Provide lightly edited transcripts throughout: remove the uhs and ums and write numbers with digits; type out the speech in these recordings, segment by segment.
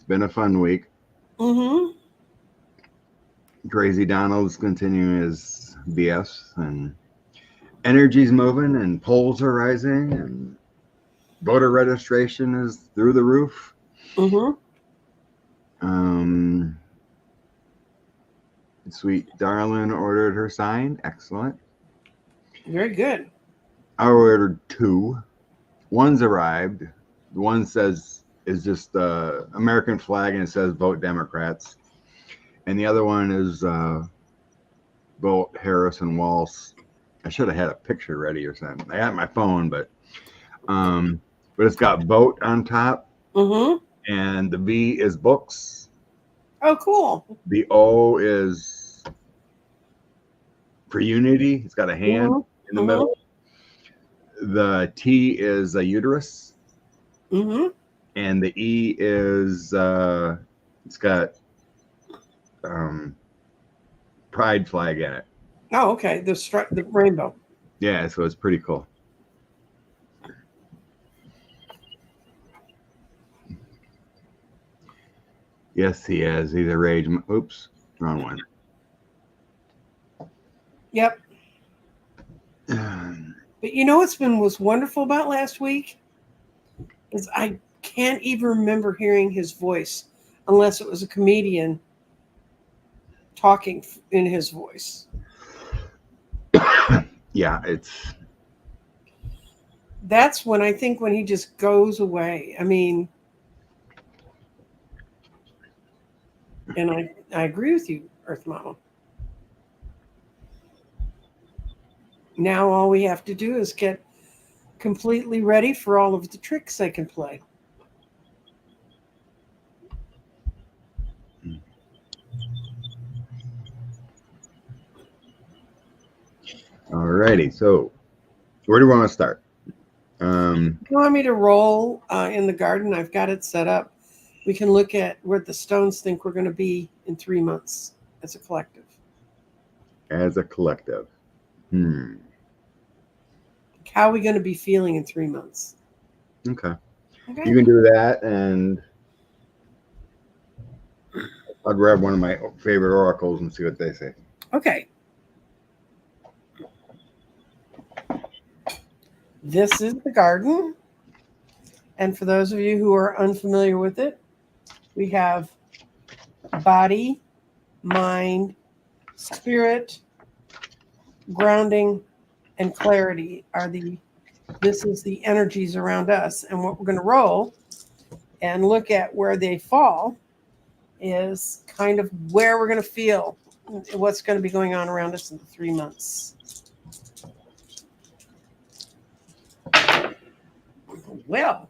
been a fun week. Mm-hmm. Crazy Donald's continuing his BS, and energy's moving, and polls are rising, and voter registration is through the roof. Mm-hmm. Sweet Darlin ordered her sign. Excellent. Very good. I ordered two. One's arrived. One says is just the American flag and it says vote Democrats. And the other one is vote Harrison Walsh. I should have had a picture ready or something. I got my phone, but it's got vote on top. Mm-hmm. And the V is books. Oh, cool. The O is for unity. It's got a hand in the middle. The T is a uterus. Mm-hmm. And the E is it's got pride flag in it. Oh, okay. The rainbow. Yeah, so it's pretty cool. Yes, he has. He's a rage. Oops, wrong one. Yep. But you know what's wonderful about last week is I can't even remember hearing his voice unless it was a comedian talking in his voice. Yeah, that's when I think when he just goes away. I mean, and I agree with you, Earth Mama. Now all we have to do is get completely ready for all of the tricks they can play. Alrighty, so where do we want to start? You want me to roll in the garden? I've got it set up. We can look at where the stones think we're going to be in 3 months as a collective. As a collective. How are we going to be feeling in 3 months? Okay. You can do that, and I'll grab one of my favorite oracles and see what they say. Okay. This is the garden. And for those of you who are unfamiliar with it, we have body, mind, spirit, grounding, and clarity this is the energies around us. And what we're going to roll and look at where they fall is kind of where we're going to feel what's going to be going on around us in the 3 months. Well,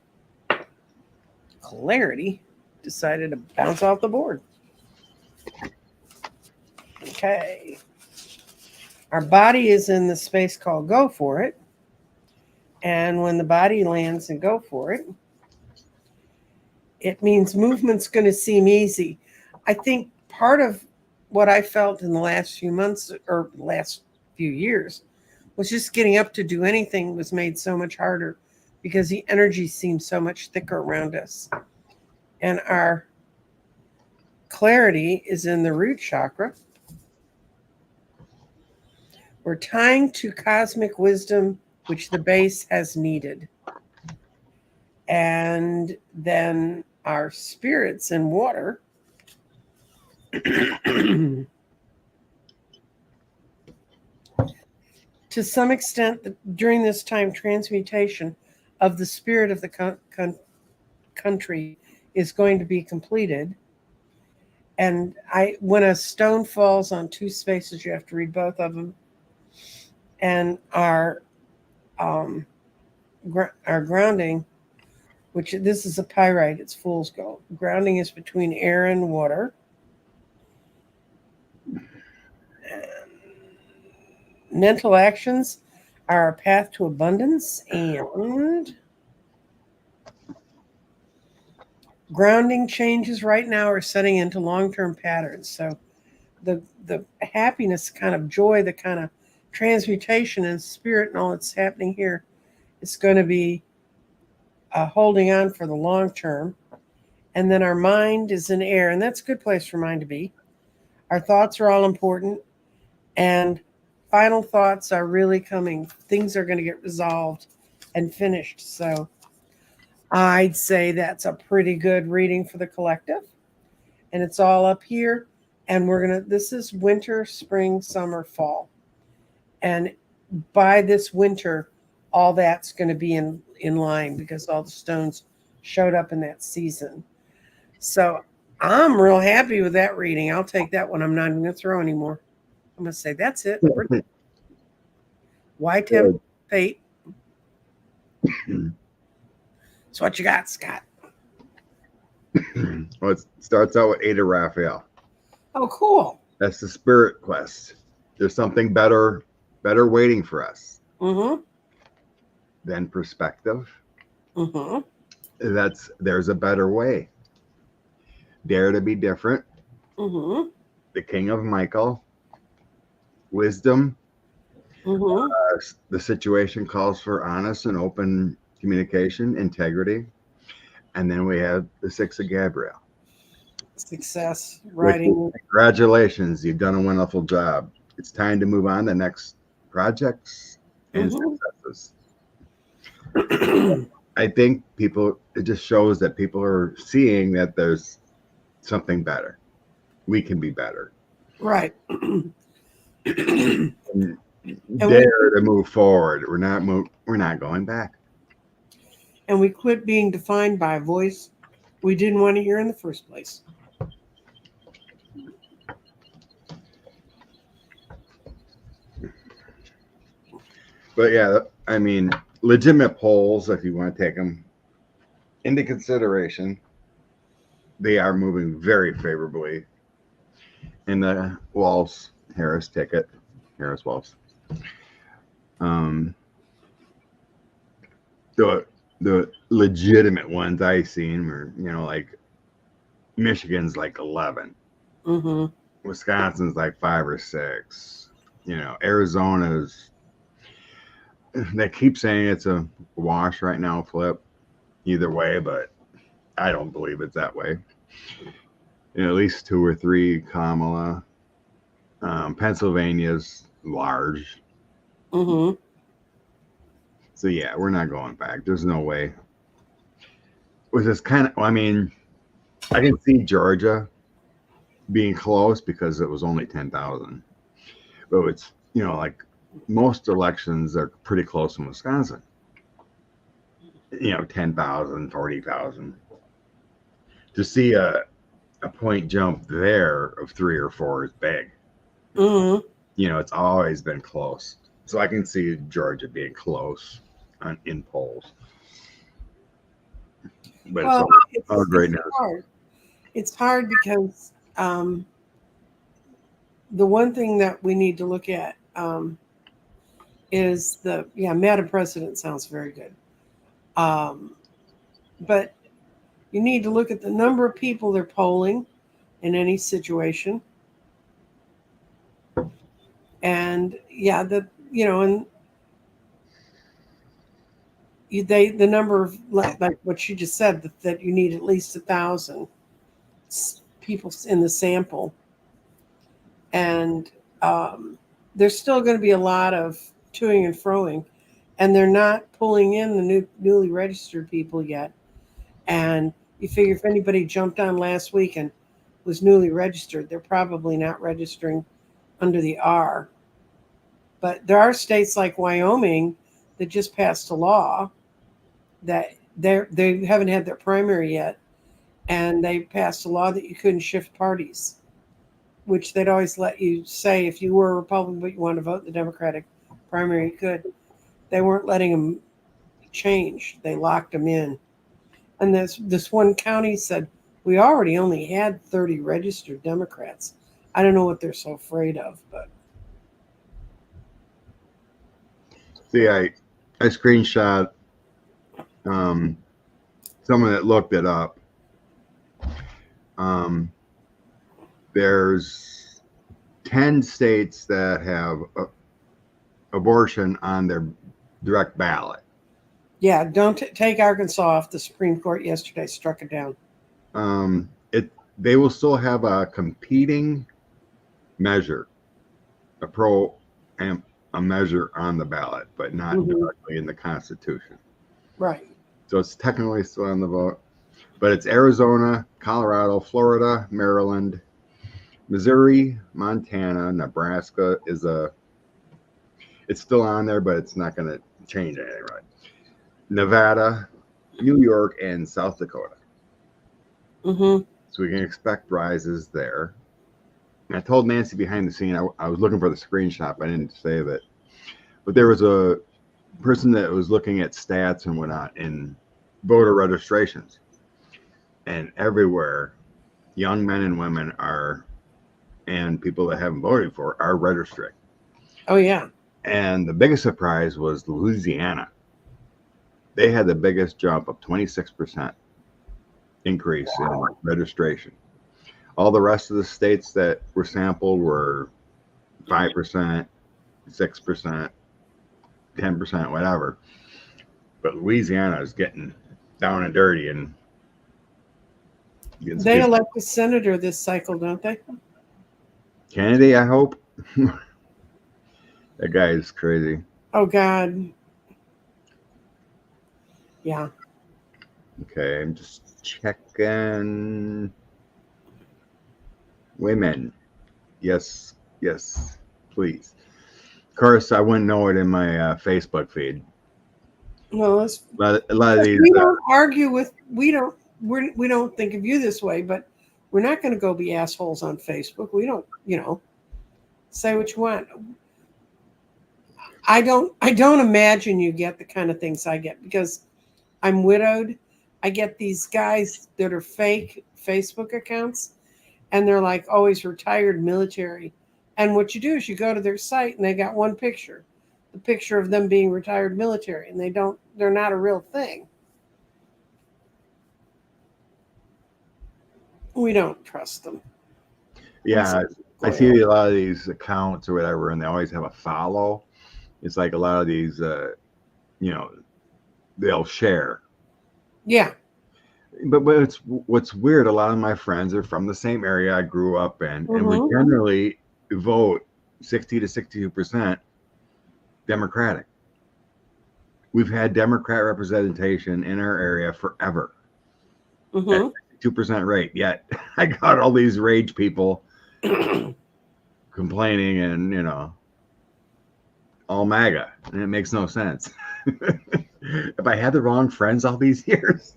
clarity decided to bounce off the board. Okay. Our body is in the space called go for it. And when the body lands and go for it, it means movement's going to seem easy. I think part of what I felt in the last few months or last few years was just getting up to do anything was made so much harder because the energy seemed so much thicker around us. And our clarity is in the root chakra. We're tying to cosmic wisdom, which the base has needed. And then our spirits in water to some extent during this time transmutation of the spirit of the country is going to be completed. And when a stone falls on two spaces, you have to read both of them. And our grounding, which this is a pyrite, it's fool's gold. Grounding is between air and water. And mental actions are a path to abundance, and grounding changes right now are setting into long-term patterns. So the happiness, kind of joy, the kind of transmutation and spirit and all that's happening here is going to be holding on for the long term. And then our mind is in air, and that's a good place for mind to be. Our thoughts are all important, and final thoughts are really coming. Things are going to get resolved and finished. So I'd say that's a pretty good reading for the collective. And it's all up here. And this is winter, spring, summer, fall. And by this winter, all that's going to be in line because all the stones showed up in that season. So I'm real happy with that reading. I'll take that one. I'm not even going to throw anymore. I'm going to say that's it. Why tempt fate? So what you got, Scott? Well, it starts out with Ada Raphael. Oh, cool. That's the spirit quest. There's something better waiting for us. Mm-hmm. Then perspective. Mm-hmm. There's a better way. Dare to be different. Mm-hmm. The King of Michael. Wisdom. Mm-hmm. The situation calls for honest and open communication, integrity. And then we have the Six of Gabriel. Success writing. Congratulations, you've done a wonderful job. It's time to move on to next projects and successes. I think it just shows that people are seeing that there's something better. We can be better. Right. Dare to move forward. We're not going back. And we quit being defined by a voice we didn't want to hear in the first place. But yeah, I mean, legitimate polls, if you want to take them into consideration, they are moving very favorably in the Harris ticket. Harris-Walz. The legitimate ones I seen were, like Michigan's like 11. Mm-hmm. Wisconsin's like 5 or 6. Arizona's, they keep saying it's a wash right now, flip either way, but I don't believe it's that way. At least 2 or 3 Kamala. Pennsylvania's large. Mm-hmm. So yeah, we're not going back. There's no way. With this I can see Georgia being close because it was only 10,000. But it's, like most elections are pretty close in Wisconsin. 10,000, 40,000. To see a point jump there of 3 or 4 is big. Mm-hmm. It's always been close. So I can see Georgia being close in polls. But it's great news. Hard. It's hard because the one thing that we need to look at is Madam President sounds very good. But you need to look at the number of people they're polling in any situation. And the number of like what she just said that you need at least 1,000 people in the sample, and there's still going to be a lot of toing and froing, and they're not pulling in the newly registered people yet. And you figure if anybody jumped on last week and was newly registered, they're probably not registering under the R. But there are states like Wyoming that just passed a law that they haven't had their primary yet, and they passed a law that you couldn't shift parties, which they'd always let you say if you were a Republican but you wanted to vote in the Democratic primary, you could. They weren't letting them change. They locked them in. And this one county said, we already only had 30 registered Democrats. I don't know what they're so afraid of, but. See, I screenshot someone that looked it up. There's 10 states that have abortion on their direct ballot. Yeah, don't take Arkansas off. The Supreme Court yesterday struck it down. They will still have a competing measure, a pro and a measure on the ballot, but not Mhm. directly in the Constitution. Right. So it's technically still on the vote, but it's Arizona, Colorado, Florida, Maryland, Missouri, Montana, Nebraska it's still on there, but it's not going to change anything, right? Nevada, New York, and South Dakota. Mm-hmm. So we can expect rises there. And I told Nancy behind the scene, I was looking for the screenshot, but I didn't save it. But there was a person that was looking at stats and whatnot in voter registrations. And everywhere, young men and women and people that haven't voted for are registering. Oh, yeah. And the biggest surprise was Louisiana. They had the biggest jump of 26% increase in registration. All the rest of the states that were sampled were 5%, 6%, 10%, whatever. But Louisiana is getting down and dirty and They elect a senator this cycle, don't they? Kennedy, I hope. That guy is crazy. Oh, God. Yeah. Okay, I'm just checking. Women. Yes, yes, please. Of course, I wouldn't know it in my Facebook feed. Well, it's A lot of these. we don't argue with we don't think of you this way, but we're not going to go be assholes on Facebook. We don't, say what you want. I don't imagine you get the kind of things I get because I'm widowed. I get these guys that are fake Facebook accounts and they're like always retired military. And what you do is you go to their site and they got one picture, the picture of them being retired military, and they're not a real thing. We don't trust them. Yeah, I see a lot of these accounts or whatever, and they always have a follow. It's like a lot of these, they'll share. Yeah. But what's weird, a lot of my friends are from the same area I grew up in, and we generally vote 60 to 62% Democratic. We've had Democrat representation in our area forever. At 2% rate. Yet I got all these rage people complaining and, all MAGA. And it makes no sense. Have I had the wrong friends all these years?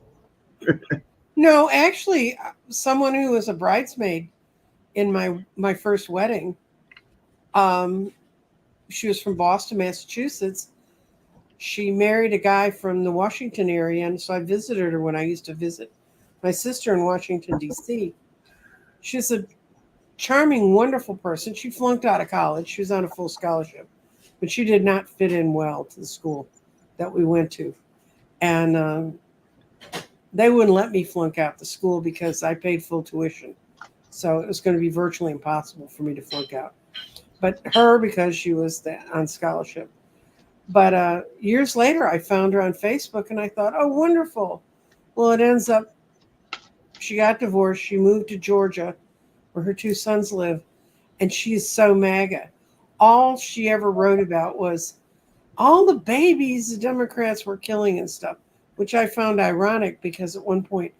No, actually, someone who was a bridesmaid in my first wedding, she was from Boston, Massachusetts. She married a guy from the Washington area, and so I visited her when I used to visit my sister in Washington, D.C. She's a charming, wonderful person. She flunked out of college. She was on a full scholarship, but she did not fit in well to the school that we went to. And they wouldn't let me flunk out the school because I paid full tuition. So it was going to be virtually impossible for me to flunk out. But her, because she was on scholarship. But years later, I found her on Facebook and I thought, oh, wonderful. Well, it ends up she got divorced. She moved to Georgia where her two sons live. And she is so MAGA. All she ever wrote about was all the babies the Democrats were killing and stuff, which I found ironic because at one point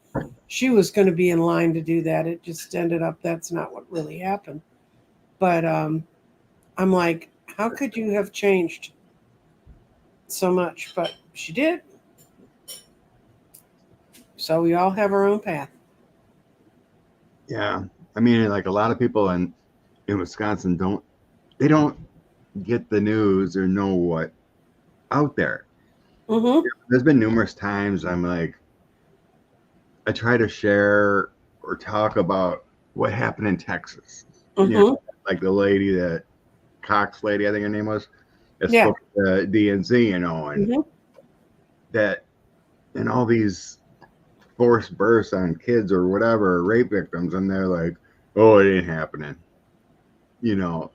she was going to be in line to do that. It just ended up that's not what really happened. But I'm like, how could you have changed so much? But she did. So we all have our own path. Yeah. I mean, like a lot of people in Wisconsin don't get the news or know what out there. There's been numerous times I'm like, I try to share or talk about what happened in Texas. Like the lady that Cox lady, I think her name was, that spoke to DNC, and that and all these forced births on kids or whatever, rape victims, and they're like, oh, it ain't happening.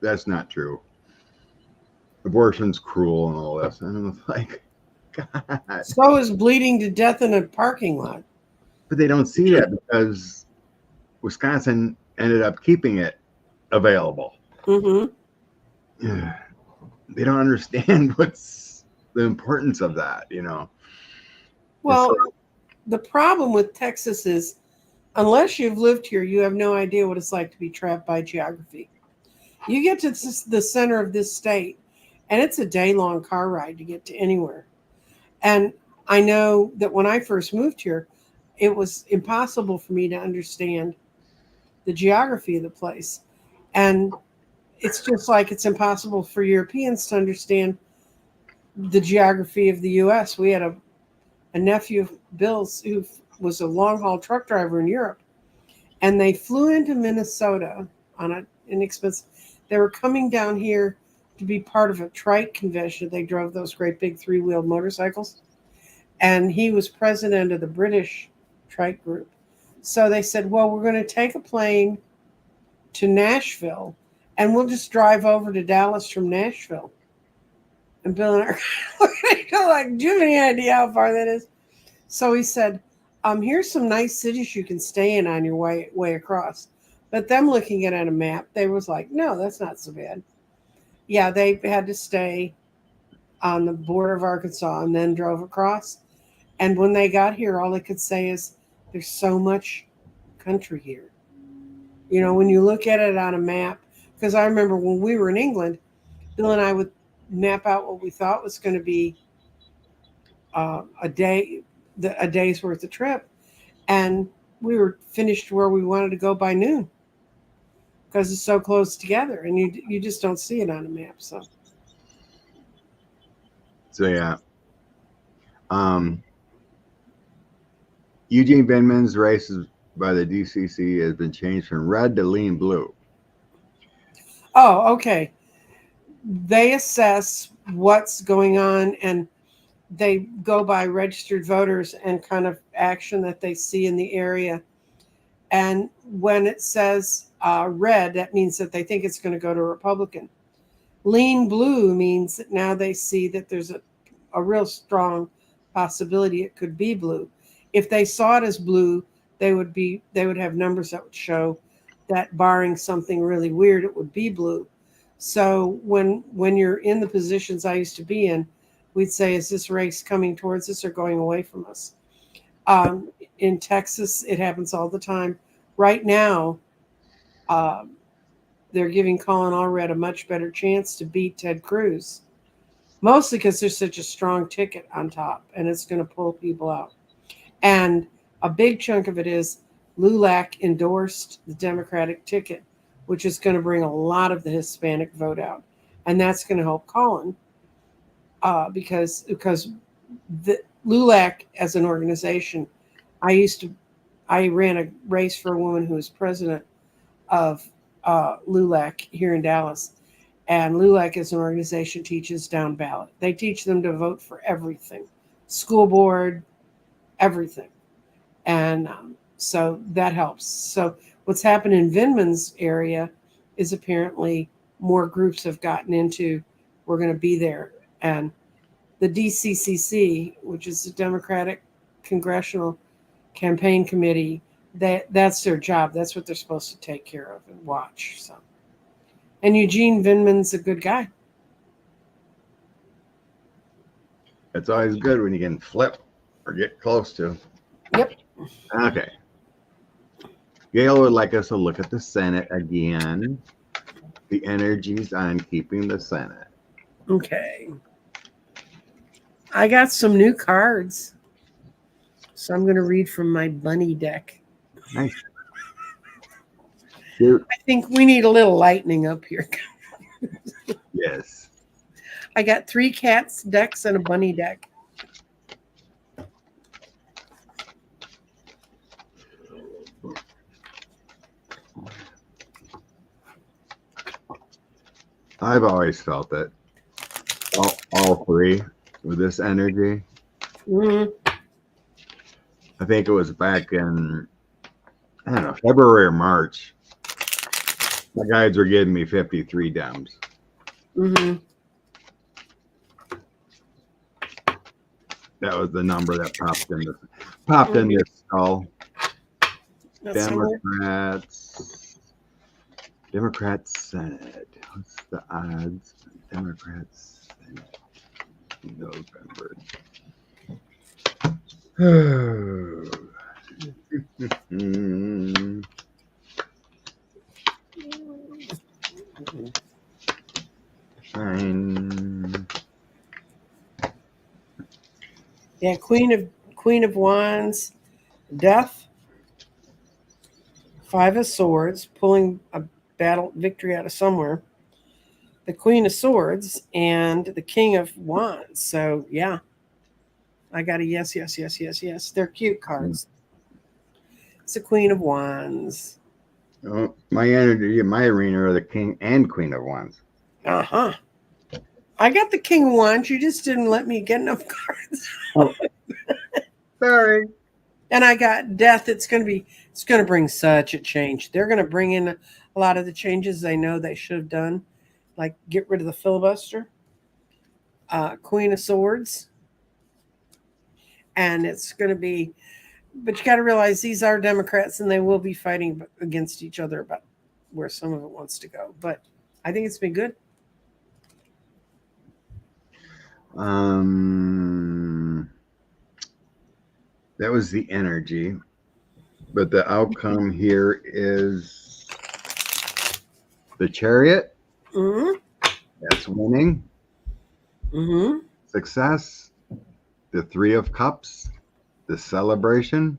That's not true. Abortion's cruel and all this. And I'm like, God. So is bleeding to death in a parking lot. But they don't see that because Wisconsin ended up keeping it available. Mm-hmm. They don't understand what's the importance of that, you know. Well, the problem with Texas is, unless you've lived here, you have no idea what it's like to be trapped by geography. You get to the center of this state, and it's a day-long car ride to get to anywhere. And I know that when I first moved here, it was impossible for me to understand the geography of the place. And it's just like it's impossible for Europeans to understand the geography of the U.S. We had a nephew of Bill's who was a long haul truck driver in Europe, and they flew into Minnesota on an inexpensive. They were coming down here to be part of a trike convention. They drove those great big 3-wheeled motorcycles, and he was president of the British trike group. So they said, "Well, we're going to take a plane to Nashville, and we'll just drive over to Dallas from Nashville." And Bill and I are looking at each other like, "Do you have any idea how far that is?" So he said, "Here's some nice cities you can stay in on your way across." But them looking at it on a map, they was like, "No, that's not so bad." Yeah, they had to stay on the border of Arkansas and then drove across. And when they got here, all they could say is, "There's so much country here." You know, when you look at it on a map, because I remember when we were in England, Bill and I would map out what we thought was going to be a day's worth of trip, and we were finished where we wanted to go by noon because it's so close together, and you just don't see it on a map. So yeah, Eugene Vindman's race by the DCC has been changed from red to lean blue. Oh, okay. They assess what's going on, and they go by registered voters and kind of action that they see in the area. And when it says red, that means that they think it's going to go to a Republican. Lean blue means that now they see that there's a real strong possibility it could be blue. If they saw it as blue, they would have numbers that would show that barring something really weird, it would be blue. So when you're in the positions I used to be in, we'd say, "Is this race coming towards us or going away from us?" In Texas, it happens all the time. Right now, they're giving Colin Allred a much better chance to beat Ted Cruz, mostly because there's such a strong ticket on top, and it's going to pull people out. And a big chunk of it is LULAC endorsed the Democratic ticket, which is going to bring a lot of the Hispanic vote out, and that's going to help Colin because the LULAC as an organization, I ran a race for a woman who was president of LULAC here in Dallas, and LULAC as an organization teaches down ballot. They teach them to vote for everything, school board, everything, and so that helps. So what's happened in Vindman's area is apparently more groups have gotten into, we're going to be there. And the DCCC, which is the Democratic Congressional Campaign Committee, that's their job. That's what they're supposed to take care of and watch. So, and Eugene Vindman's a good guy. It's always good when you can flip or get close to. Yep. Okay. Gail would like us to look at the Senate again. The energies on keeping the Senate. Okay. I got some new cards, so I'm going to read from my bunny deck. Nice. I think we need a little lightening up here. Yes. I got 3 cats decks and a bunny deck. I've always felt that all 3 with this energy. Mm-hmm. I think it was back in, I don't know, February or March. My guides were giving me 53 Dems. Mm-hmm. That was the number that popped in this skull. Democrats Senate. What's the odds? Democrats Senate, November. Fine. Yeah, Queen of Wands, Death, Five of Swords, pulling a battle victory out of somewhere. The Queen of Swords and the King of Wands. So yeah, I got a yes, yes, yes, yes, yes. They're cute cards. It's the Queen of Wands. Oh, my energy, my arena are the King and Queen of Wands. Uh-huh. I got the King of Wands. You just didn't let me get enough cards. Oh, sorry. And I got Death. It's going to bring such a change. They're going to bring in a lot of the changes they know they should have done, like get rid of the filibuster. Queen of Swords. And it's going to be, but you got to realize these are Democrats and they will be fighting against each other about where some of it wants to go. But I think it's been good. That was the energy, but the outcome here is the Chariot. Mm-hmm. That's winning. Mm-hmm. Success. The Three of Cups. The Celebration.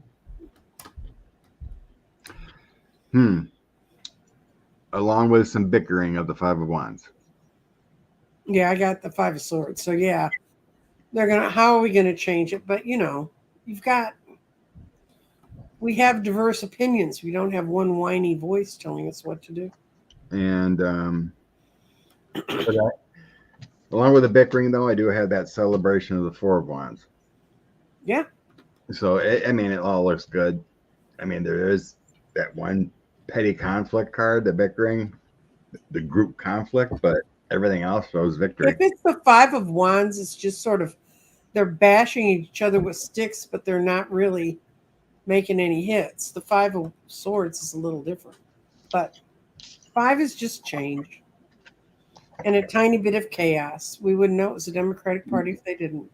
Along with some bickering of the Five of Wands. Yeah, I got the Five of Swords. So yeah, how are we gonna change it? But we have diverse opinions. We don't have one whiny voice telling us what to do. And along with the bickering, though, I do have that celebration of the Four of Wands. Yeah. So it all looks good. I mean, there is that one petty conflict card, the bickering, the group conflict, but everything else shows victory. If it's the Five of Wands, it's just sort of they're bashing each other with sticks, but they're not really making any hits. The Five of Swords is a little different, but five is just change and a tiny bit of chaos. We wouldn't know it was a Democratic Party if they didn't.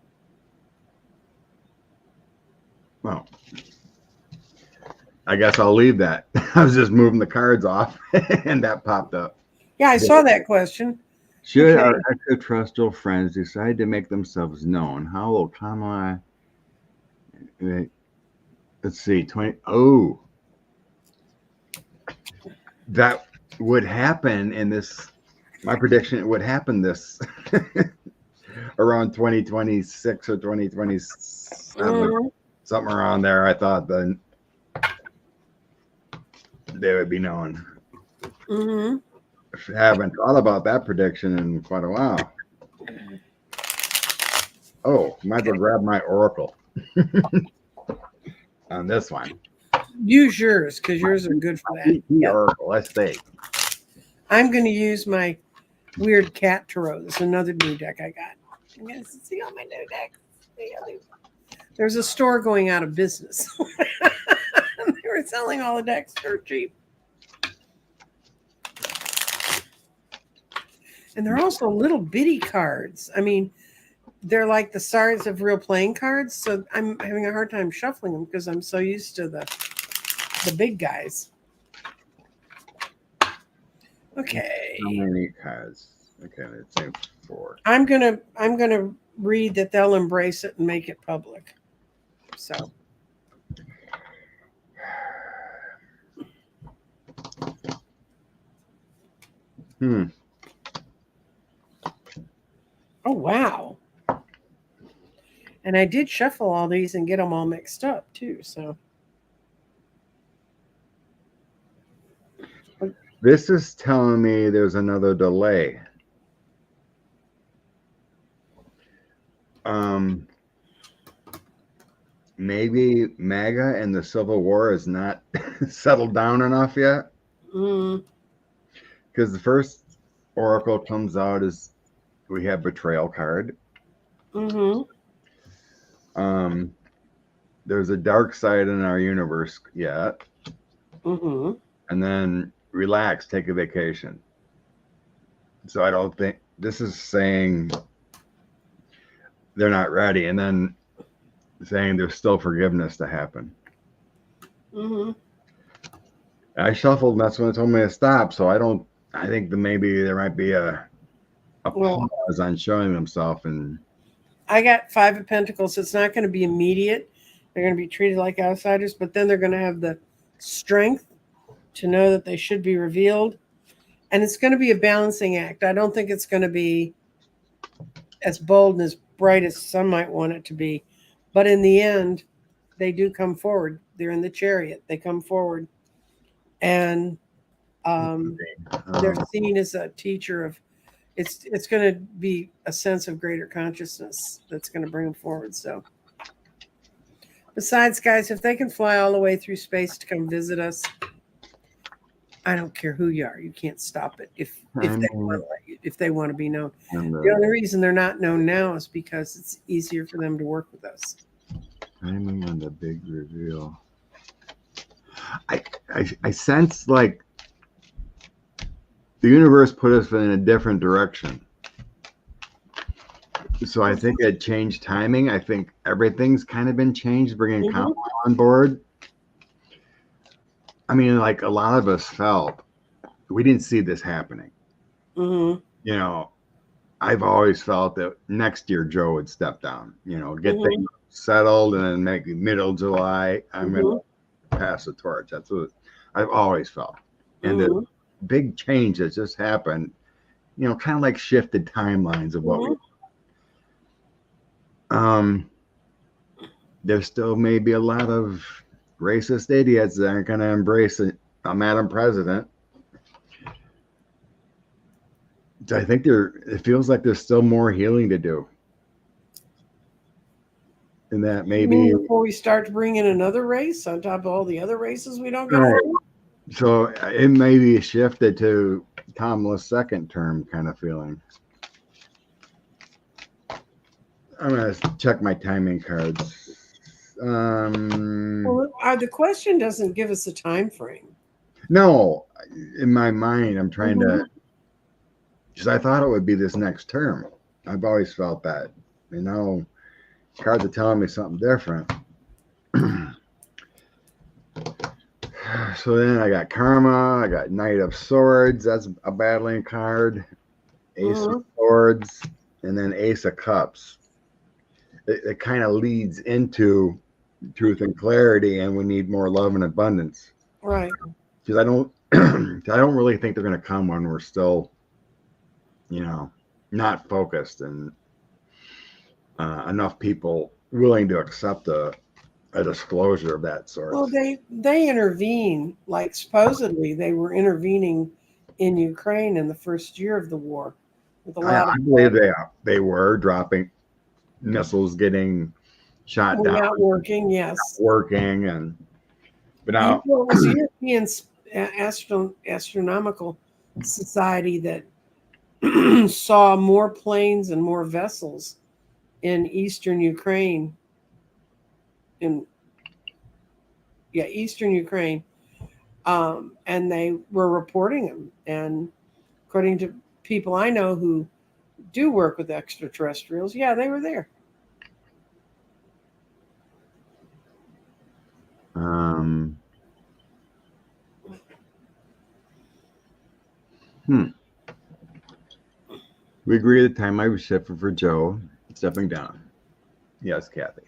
Well, I guess I'll leave that. I was just moving the cards off, and that popped up. Yeah, I saw that question. Should our extraterrestrial friends decide to make themselves known, how will Kamala? Let's see, 20. Oh, that would happen in this. My prediction, it would happen this around 2026 or 2027, something around there. I thought then they would be known. Mm-hmm. I haven't thought about that prediction in quite a while. Oh, might as well grab my oracle on this one. Use yours because yours are good for that. Yeah. Oracle, let's see. I'm going to use my weird cat tarot. This is another new deck I got. I'm going to see all my new decks. There's a store going out of business. They were selling all the decks for cheap. And they're also little bitty cards. I mean, they're like the size of real playing cards. So I'm having a hard time shuffling them because I'm so used to the big guys. Okay. How many cards? Okay, let's say 4. I'm gonna read that they'll embrace it and make it public. So. Oh, wow. And I did shuffle all these and get them all mixed up, too. So this is telling me there's another delay. Maybe MAGA and the Civil War is not settled down enough yet. Because the first oracle comes out as we have betrayal card. There's a dark side in our universe yet. Mm-hmm. and then relax, take a vacation. So I don't think this is saying they're not ready, and then saying there's still forgiveness to happen. Mm-hmm. I shuffled, and that's when it told me to stop. So I don't. I think that maybe there might be a Well, pause on showing themselves, and I got 5 of Pentacles. It's not going to be immediate. They're going to be treated like outsiders, but then they're going to have the strength to know that they should be revealed. And it's going to be a balancing act. I don't think it's going to be as bold and as bright as some might want it to be. But in the end, they do come forward. They're in the chariot. They come forward. And they're seen as a teacher of it's going to be a sense of greater consciousness that's going to bring them forward. So besides, guys, if they can fly all the way through space to come visit us, I don't care who you are. You can't stop it if they want to be known. The only reason they're not known now is because it's easier for them to work with us. timing on the big reveal. I sense like the universe put us in a different direction. So I think it changed timing. I think everything's kind of been changed, bringing Kamala on board. I mean, like a lot of us felt we didn't see this happening. Mm-hmm. You know, I've always felt that next year Joe would step down. You know, get things settled, and then maybe middle July I'm going to pass the torch. That's what I've always felt. And the big change that just happened, you know, kind of like shifted timelines of what we. There still may be a lot of racist idiots that aren't going to embrace a Madam President. So I think it feels like there's still more healing to do. And that maybe before we start to bring in another race on top of all the other races we don't get along. So it may be shifted to Kamala's second term kind of feeling. I'm going to check my timing cards. Well, the question doesn't give us a time frame. No, in my mind, I'm trying to, because I thought it would be this next term. I've always felt that. You know, cards are telling me something different. So then I got Karma, I got Knight of Swords, that's a battling card, Ace of Swords, and then Ace of Cups. It kind of leads into truth and clarity, and we need more love and abundance. Right. Because I don't really think they're going to come when we're still, you know, not focused and enough people willing to accept a disclosure of that sort. Well, they intervene, like supposedly they were intervening in Ukraine in the first year of the war. With a lot I believe they were dropping missiles, getting shot down, not working. Yes, working, but now it was the European Astronomical Society that saw more planes and more vessels in eastern Ukraine. Eastern Ukraine, and they were reporting them. And according to people I know who do work with extraterrestrials, they were there. We agree the time I was shifted for Joe stepping down. Yes, Kathy.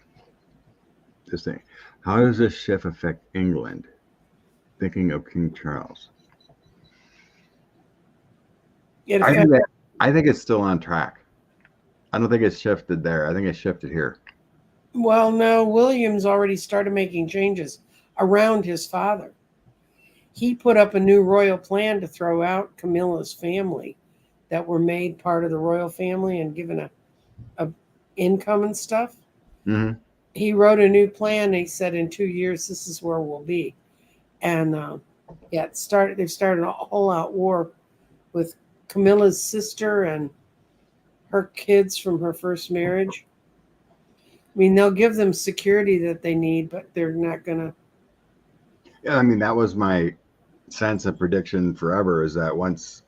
Just saying, how does this shift affect England? Thinking of King Charles. I think it's still on track. I don't think it's shifted there. I think it's shifted here. Well, no, William's already started making changes around his father. He put up a new royal plan to throw out Camilla's family that were made part of the royal family and given a income and stuff. Mm-hmm. He wrote a new plan. And he said in 2 years, this is where we'll be. And they've started a whole out war with Camilla's sister and her kids from her first marriage. I mean, they'll give them security that they need, but they're not going to. Yeah, I mean, that was my sense of prediction forever, is that once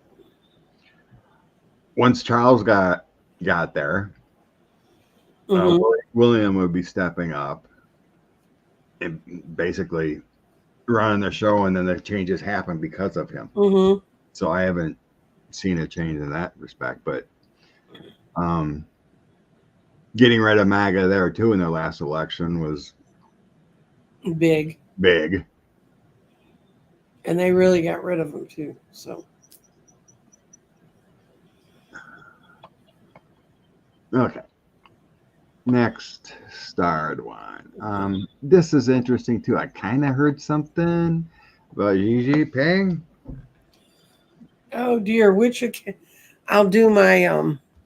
Charles got there, Mm-hmm. William would be stepping up and basically running the show, and then the changes happen because of him. Mm-hmm. So I haven't seen a change in that respect, but getting rid of MAGA there too in their last election was Big. big. And they really got rid of him too. So Okay. Next starred one. This is interesting too. I kind of heard something about Xi Jinping. oh dear, I'll do my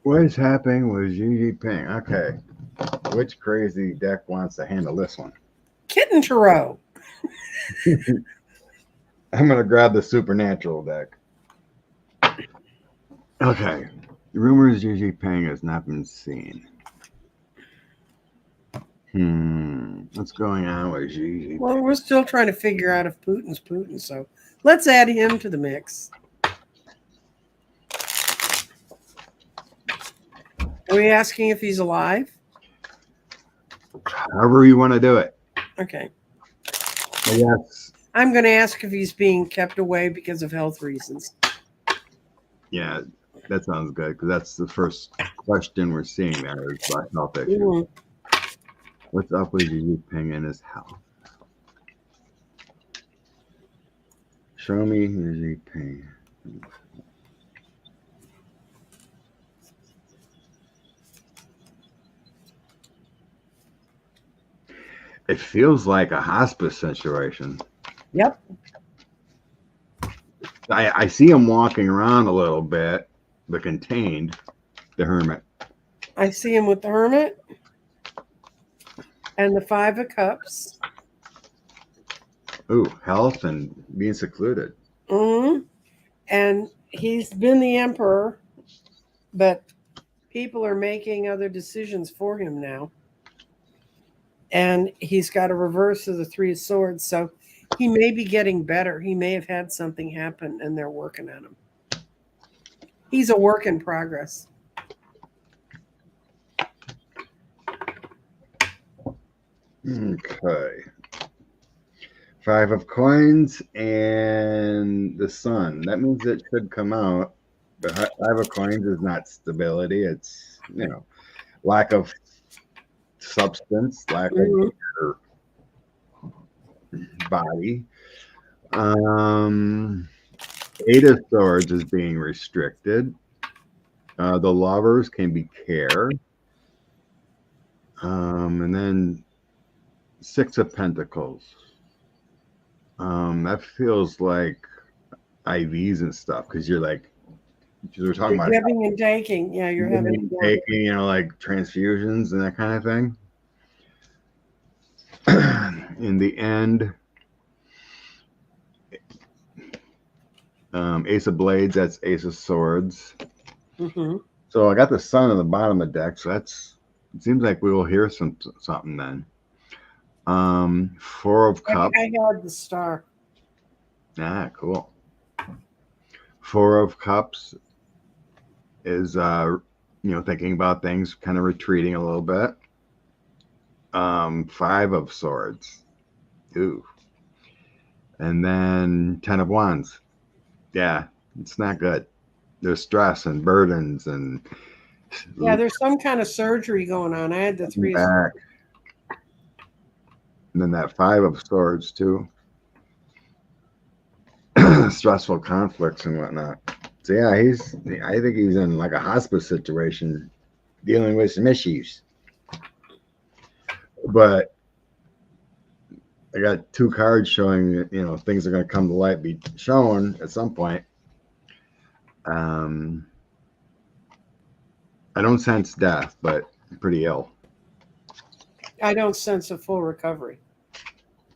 What is happening with Xi Jinping? Okay. Which crazy deck wants to handle this one? kitten tarot. I'm going to grab the supernatural deck. Okay. Rumors Xi Jinping has not been seen. What's going on with Xi Jinping? Well, we're still trying to figure out if Putin's Putin, so let's add him to the mix. Are we asking if he's alive? However you want to do it. Okay. Yes. I'm going to ask if he's being kept away because of health reasons. Yeah, that sounds good, because that's the first question we're seeing there is about health issues. Mm-hmm. What's up with Xi Jinping and his health? Show me Xi Jinping. It feels like a hospice situation. Yep. I see him walking around a little bit, but contained, the hermit. I see him with the Hermit and the Five of Cups. Ooh, health and being secluded. Mm-hmm. And he's been the Emperor, but people are making other decisions for him now. And he's got a reverse of the Three of Swords, so he may be getting better. He may have had something happen and they're working on him. He's a work in progress. Okay. Five of Coins and the Sun. That means it should come out. But Five of Coins is not stability. It's, lack of substance, lack of your body. Eight of Swords is being restricted. The Lovers can be care. And then Six of Pentacles. That feels like IVs and stuff, because you're like, we're talking about giving and taking. Yeah, you're having and taking, like transfusions and that kind of thing. In the end, Ace of Blades, that's Ace of Swords. Mm-hmm. So I got the Sun on the bottom of the deck, so it seems like we will hear something then. Four of Cups. I had the Star. Ah, cool. Four of Cups is thinking about things, kind of retreating a little bit. Five of Swords. Ooh. And then 10 of Wands. Yeah, it's not good. There's stress and burdens and there's some kind of surgery going on. I had the Three of Swords. And then that Five of Swords too. Stressful conflicts and whatnot. So yeah, I think he's in like a hospice situation, dealing with some issues. But I got two cards showing that, things are going to come to light, be shown at some point. I don't sense death, but pretty ill. I don't sense a full recovery.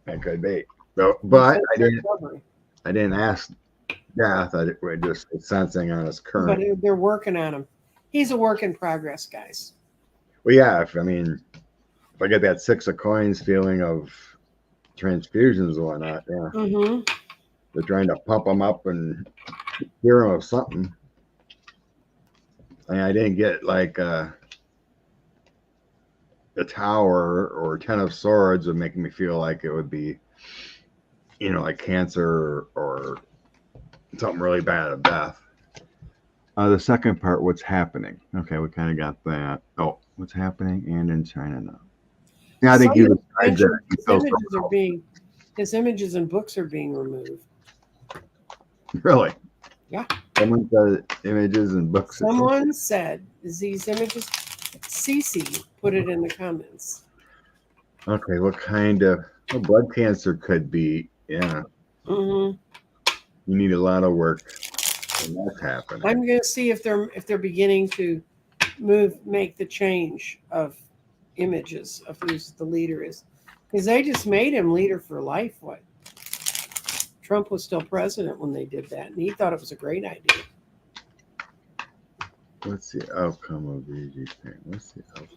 That could be. But I didn't ask death. We're just sensing on his current. But they're working on him. He's a work in progress, guys. Well, yeah. If I get that Six of Coins feeling of transfusions and whatnot. Yeah, Mm-hmm. they're trying to pump them up and cure them of something. I didn't get like the Tower or Ten of Swords would make me feel like it would be, like cancer or something really bad of death. The second part, what's happening? Okay, we kind of got that. Oh, what's happening and in China now. Yeah, I think you described that. His images and books are being removed. Really? Yeah. Someone said images and books. Someone said these images. Cece put it in the comments. Okay, what kind of blood cancer could be? Yeah. Mm-hmm. You need a lot of work, and that's happening. I'm going to see if they're beginning to make the change of images of who the leader is, because they just made him leader for life. What? Trump was still president when they did that, and he thought it was a great idea. What's the outcome of Xi Jinping? What's the outcome?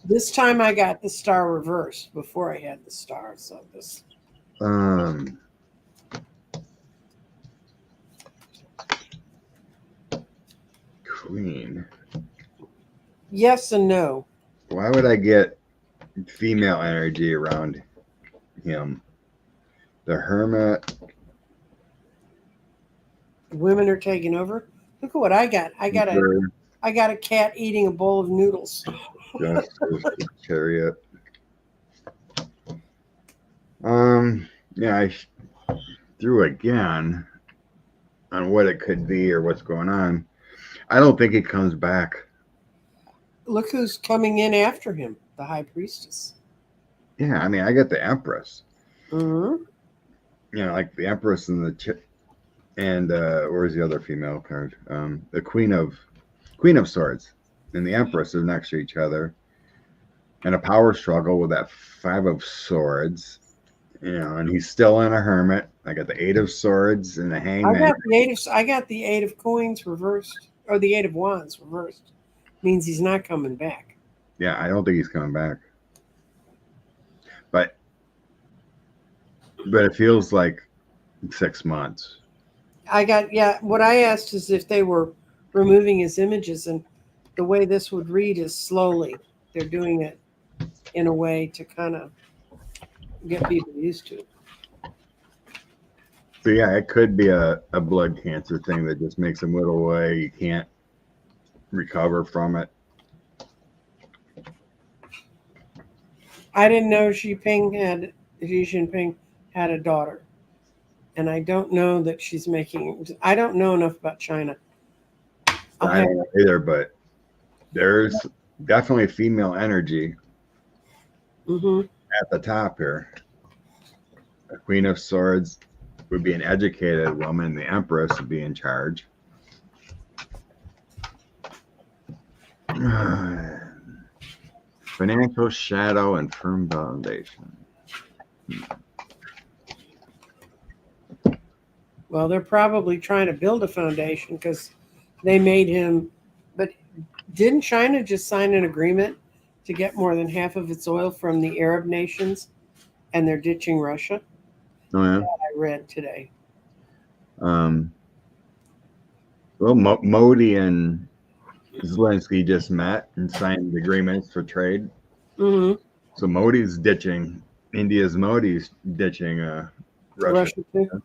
This time I got the star reversed before I had the star, so this. Queen. Yes and no. Why would I get female energy around him? The Hermit. Women are taking over. Look at what I got. I got a cat eating a bowl of noodles. Justice, Chariot. Yeah, I threw again on what it could be or what's going on. I don't think he comes back. Look who's coming in after him, the High Priestess. Yeah, I mean, I get the Empress. Mm-hmm. Like the Empress and where's the other female card? The Queen of Swords and the Empress are next to each other, and a power struggle with that Five of Swords. And he's still in a Hermit. I got the Eight of Swords and the Hangman. I got the Eight of Coins reversed, or the Eight of Wands reversed. Means he's not coming back. Yeah, I don't think he's coming back. But it feels like 6 months. What I asked is if they were removing his images, and the way this would read is slowly. They're doing it in a way to kind of get people used to it. So yeah, it could be a blood cancer thing that just makes him wither away. You can't recover from it. I didn't know Xi Jinping had a daughter. And I don't know that she's making. I don't know enough about China. I don't know either, but there's definitely female energy at the top here. The Queen of Swords would be an educated woman. The Empress would be in charge. Financial shadow and firm foundation. Well, they're probably trying to build a foundation because they made him. But didn't China just sign an agreement to get more than half of its oil from the Arab nations, and they're ditching Russia? Oh yeah, that I read today. Well, Modi and Zelensky just met and signed agreements for trade. Mm-hmm. So Modi's ditching Modi's ditching Russia too.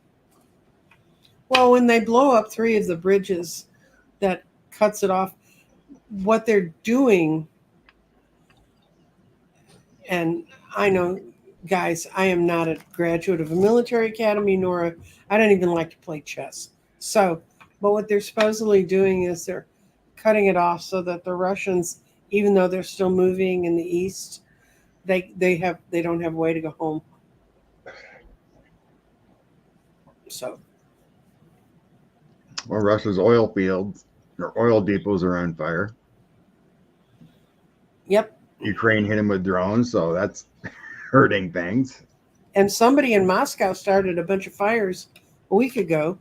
Well, when they blow up 3 of the bridges, that cuts it off. What they're doing, and I know, guys, I am not a graduate of a military academy, I don't even like to play chess. So, but what they're supposedly doing is they're cutting it off so that the Russians, even though they're still moving in the east, they don't have a way to go home. So. Well, Russia's oil fields or oil depots are on fire. Yep. Ukraine hit him with drones, so that's hurting things. And somebody in Moscow started a bunch of fires a week ago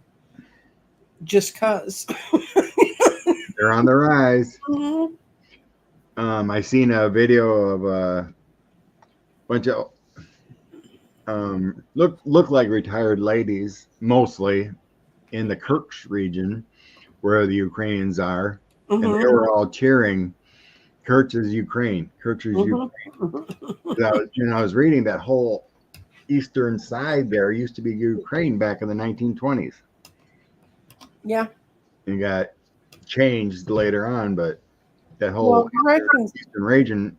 just because. They're on the rise. Mhm. I seen a video of a bunch of look like retired ladies, mostly in the Kerch region where the Ukrainians are, and they Mhm. were all cheering Kerch is Ukraine. Kerch is Ukraine. Mhm. And I was reading that whole eastern side there used to be Ukraine back in the 1920s. Yeah. And got changed later on, but that whole Well, the Russians. eastern region,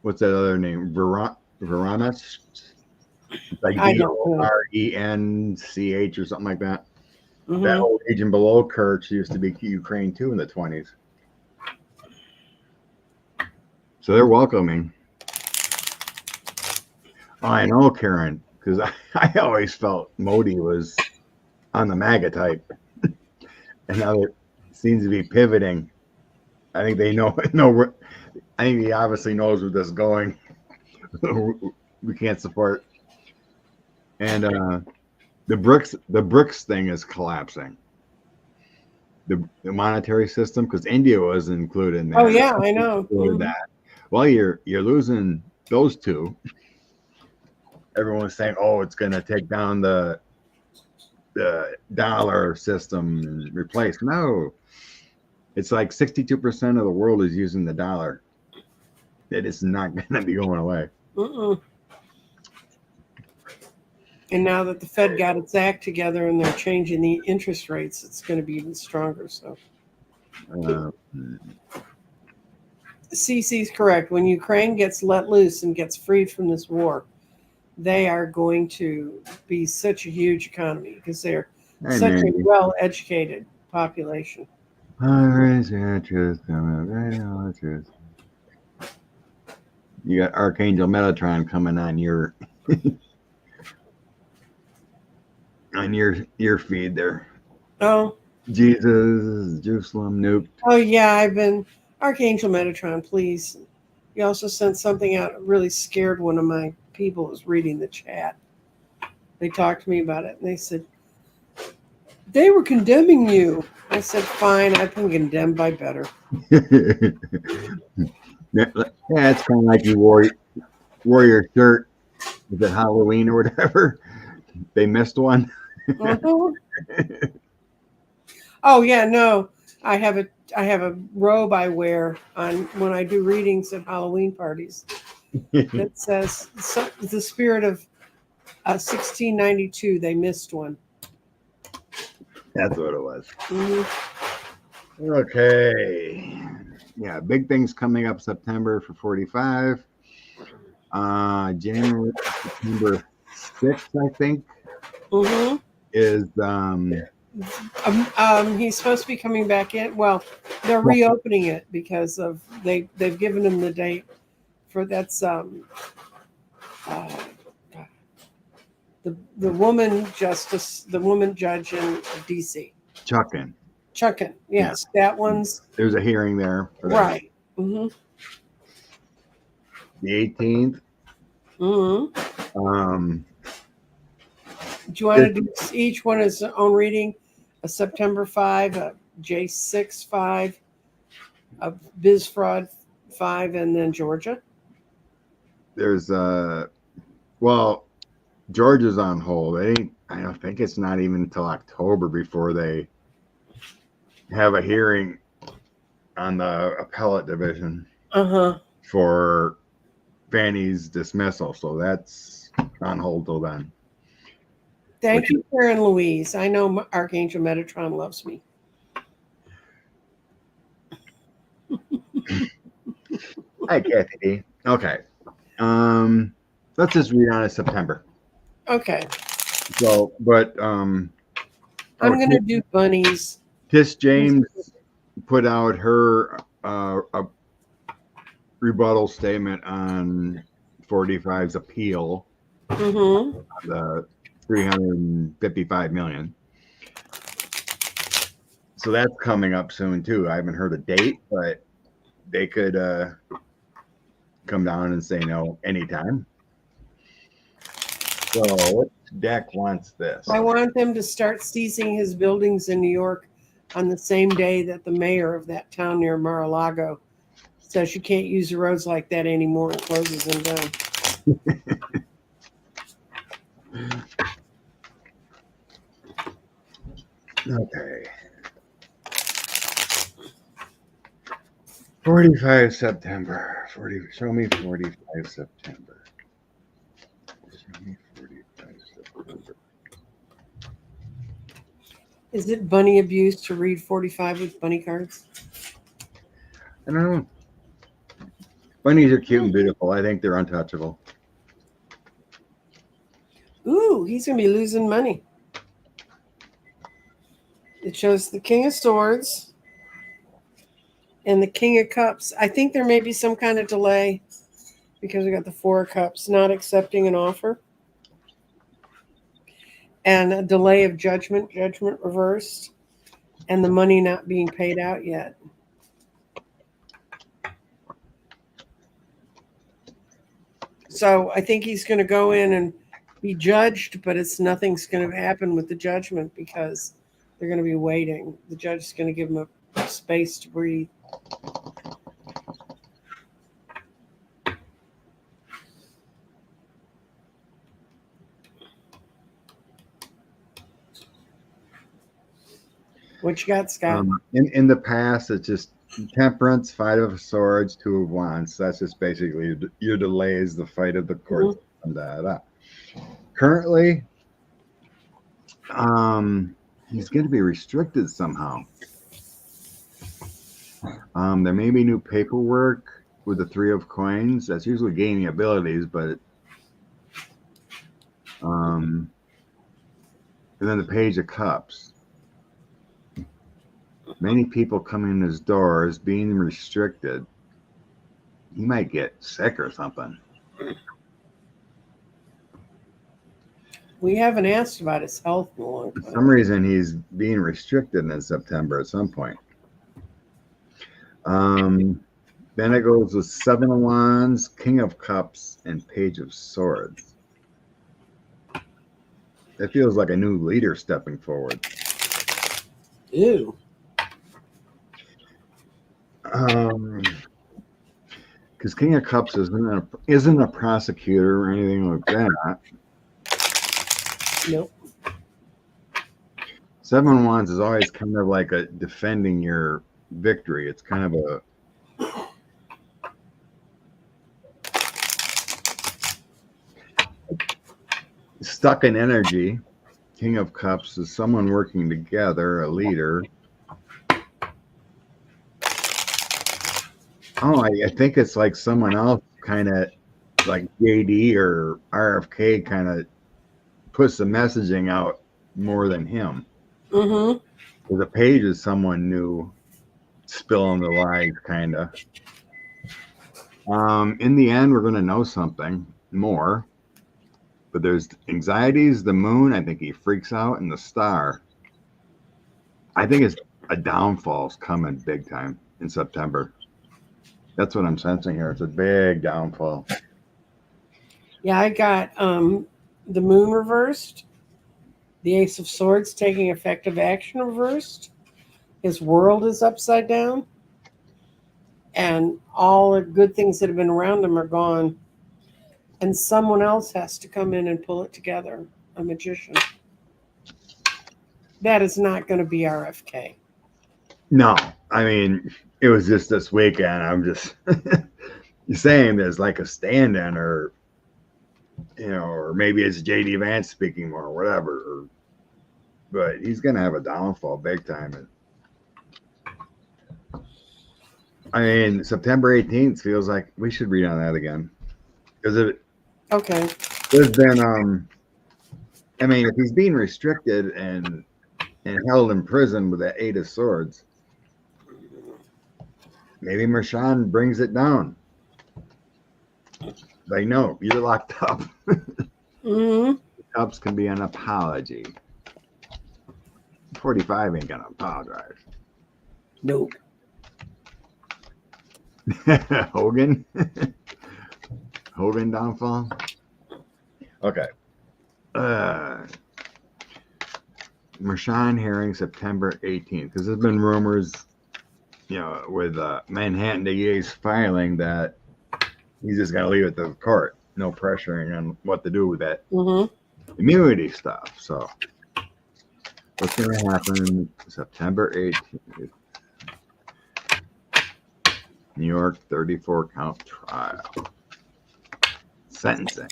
what's that other name? Voronezh? It's like I don't know. Vorench or something like that. That Mhm. whole region below Kerch used to be Ukraine too in the 20s. So they're welcoming. Oh, I know, Karen, because I always felt Modi was on the MAGA type, and now it seems to be pivoting. I think they know. I think he obviously knows where this is going. We can't support, and the BRICS thing is collapsing. The monetary system, because India was included in that. Oh yeah, I know. That. Well, you're losing those two. Everyone's saying, "Oh, it's going to take down the dollar system and replace." No, it's like 62% of the world is using the dollar. It is not going to be going away. Mm-mm. And now that the Fed got its act together and they're changing the interest rates, it's going to be even stronger. So Cece's correct. When Ukraine gets let loose and gets freed from this war, they are going to be such a huge economy because they're such a well-educated population. You got Archangel Metatron coming on your feed there. Oh, Jesus, Jerusalem nuked. oh yeah, I've been Archangel Metatron, please. You also sent something out that really scared one of my people who was reading the chat. They talked to me about it and they said, they were condemning you. I said, fine, I've been condemned by better. Yeah, it's kind of like you wore your shirt. Is it Halloween or whatever? They missed one. Uh-huh. Oh yeah, no. I have a robe I wear on when I do readings at Halloween parties that says the spirit of 1692. They missed one. That's what it was. Mm-hmm. Okay. Yeah, big things coming up September for 45. January, September 6th, I think, Mm-hmm. is He's supposed to be coming back in. Well, they're reopening it because of they've given him the date for that's uh, the woman justice, the woman judge in D.C. Chuckin. Chuckin, yes, that one's There's a hearing there for that. right. Mm-hmm. The 18th. Mm-hmm. Do you want to do each one as their own reading? A September 5, a J6 5, a Biz Fraud 5, and then Georgia? There's well, Georgia's on hold. I don't think it's not even until October before they have a hearing on the appellate division for Fanny's dismissal. So that's on hold till then. Thank you, Karen Louise. I know Archangel Metatron loves me. Hi, Kathy D. Okay. Let's just read on to September. Okay. So, but I'm gonna do bunnies. Tish James put out her a rebuttal statement on 45's appeal. Mm-hmm. The 355 million. So that's coming up soon too. I haven't heard a date, but they could come down and say no anytime. So what deck wants this? I want them to start seizing his buildings in New York on the same day that the mayor of that town near Mar-a-Lago says you can't use the roads like that anymore and closes them down. Okay. 45 September. Show me 45 September. Show me 45 September. Is it bunny abuse to read 45 with bunny cards? I don't know. Bunnies are cute and beautiful. I think they're untouchable. Ooh, he's going to be losing money. It shows the King of Swords and the King of Cups. I think there may be some kind of delay because we got the Four of Cups not accepting an offer. And a delay of judgment reversed, and the money not being paid out yet. So I think he's going to go in and be judged, but nothing's going to happen with the judgment because they're going to be waiting. The judge is going to give him a space to breathe. What you got, Scott? In the past, it's just Temperance, Five of Swords, Two of Wands. That's just basically your delays the fight of the court. Currently, he's going to be restricted somehow. There may be new paperwork with the Three of Coins. That's usually gaining abilities, but and then the Page of Cups. Many people coming in his doors being restricted. He might get sick or something. We haven't asked about his health in a long time. For some reason, he's being restricted in September at some point. Then it goes with Seven of Wands, King of Cups, and Page of Swords. It feels like a new leader stepping forward. Ew. Because King of Cups isn't a prosecutor or anything like that. Nope. Seven of Wands is always kind of like a defending your victory. It's kind of a stuck in energy. King of Cups is someone working together, a leader. Oh, I think it's like someone else kind of like JD or RFK kind of puts the messaging out more than him. Mm-hmm. The Page is someone new spilling the lies, kind of. In the end, we're going to know something more. But there's anxieties, the moon, I think he freaks out, and the star. I think it's a downfall's coming big time in September. That's what I'm sensing here. It's a big downfall. Yeah, I got the moon reversed, the Ace of Swords taking effective action reversed. His world is upside down. And all the good things that have been around him are gone. And someone else has to come in and pull it together, a magician. That is not going to be RFK. No, I mean, it was just this weekend. I'm just saying there's like a stand-in or, or maybe it's JD Vance speaking more or whatever. But he's going to have a downfall big time. I mean, September 18th feels like we should read on that again. Because okay. There's been, I mean, if he's being restricted and held in prison with that Eight of Swords, maybe Mershon brings it down. Like, no, you're locked up. Mm-hmm. Cups can be an apology. 45 ain't gonna apologize. Nope. Hogan? Hogan downfall? Okay. Mershon hearing September 18th, because there's been rumors, with Manhattan DA's filing that he's just going to leave it to the court. No pressuring on what to do with that immunity stuff. So what's going to happen September 18th? New York 34 count trial. Sentencing.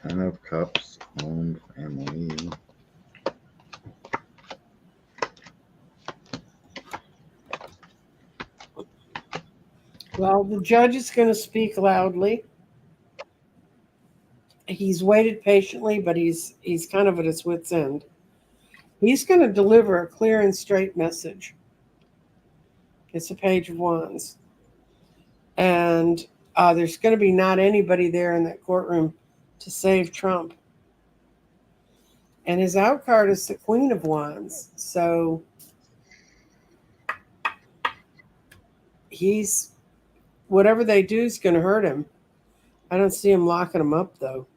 Ten of Cups, home, family. Well, the judge is going to speak loudly. He's waited patiently, but he's kind of at his wit's end. He's going to deliver a clear and straight message. It's a Page of Wands. And there's going to be not anybody there in that courtroom to save Trump. And his out card is the Queen of Wands. So whatever they do is going to hurt him. I don't see him locking him up, though.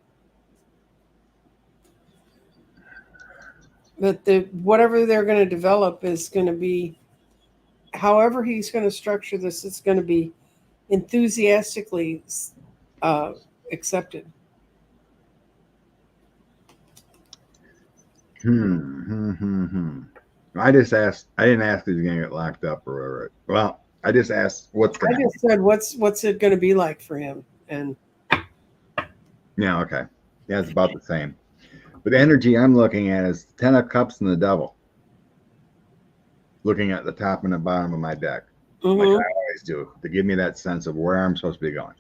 But whatever they're going to develop is going to be, however he's going to structure this, it's going to be enthusiastically accepted. I just asked. I didn't ask if he's going to get locked up or whatever. Well, I just asked what's going to happen. I just said what's it going to be like for him, and yeah, okay, yeah, it's about the same. But the energy I'm looking at is Ten of Cups and the Devil. Looking at the top and the bottom of my deck, like I always do, to give me that sense of where I'm supposed to be going.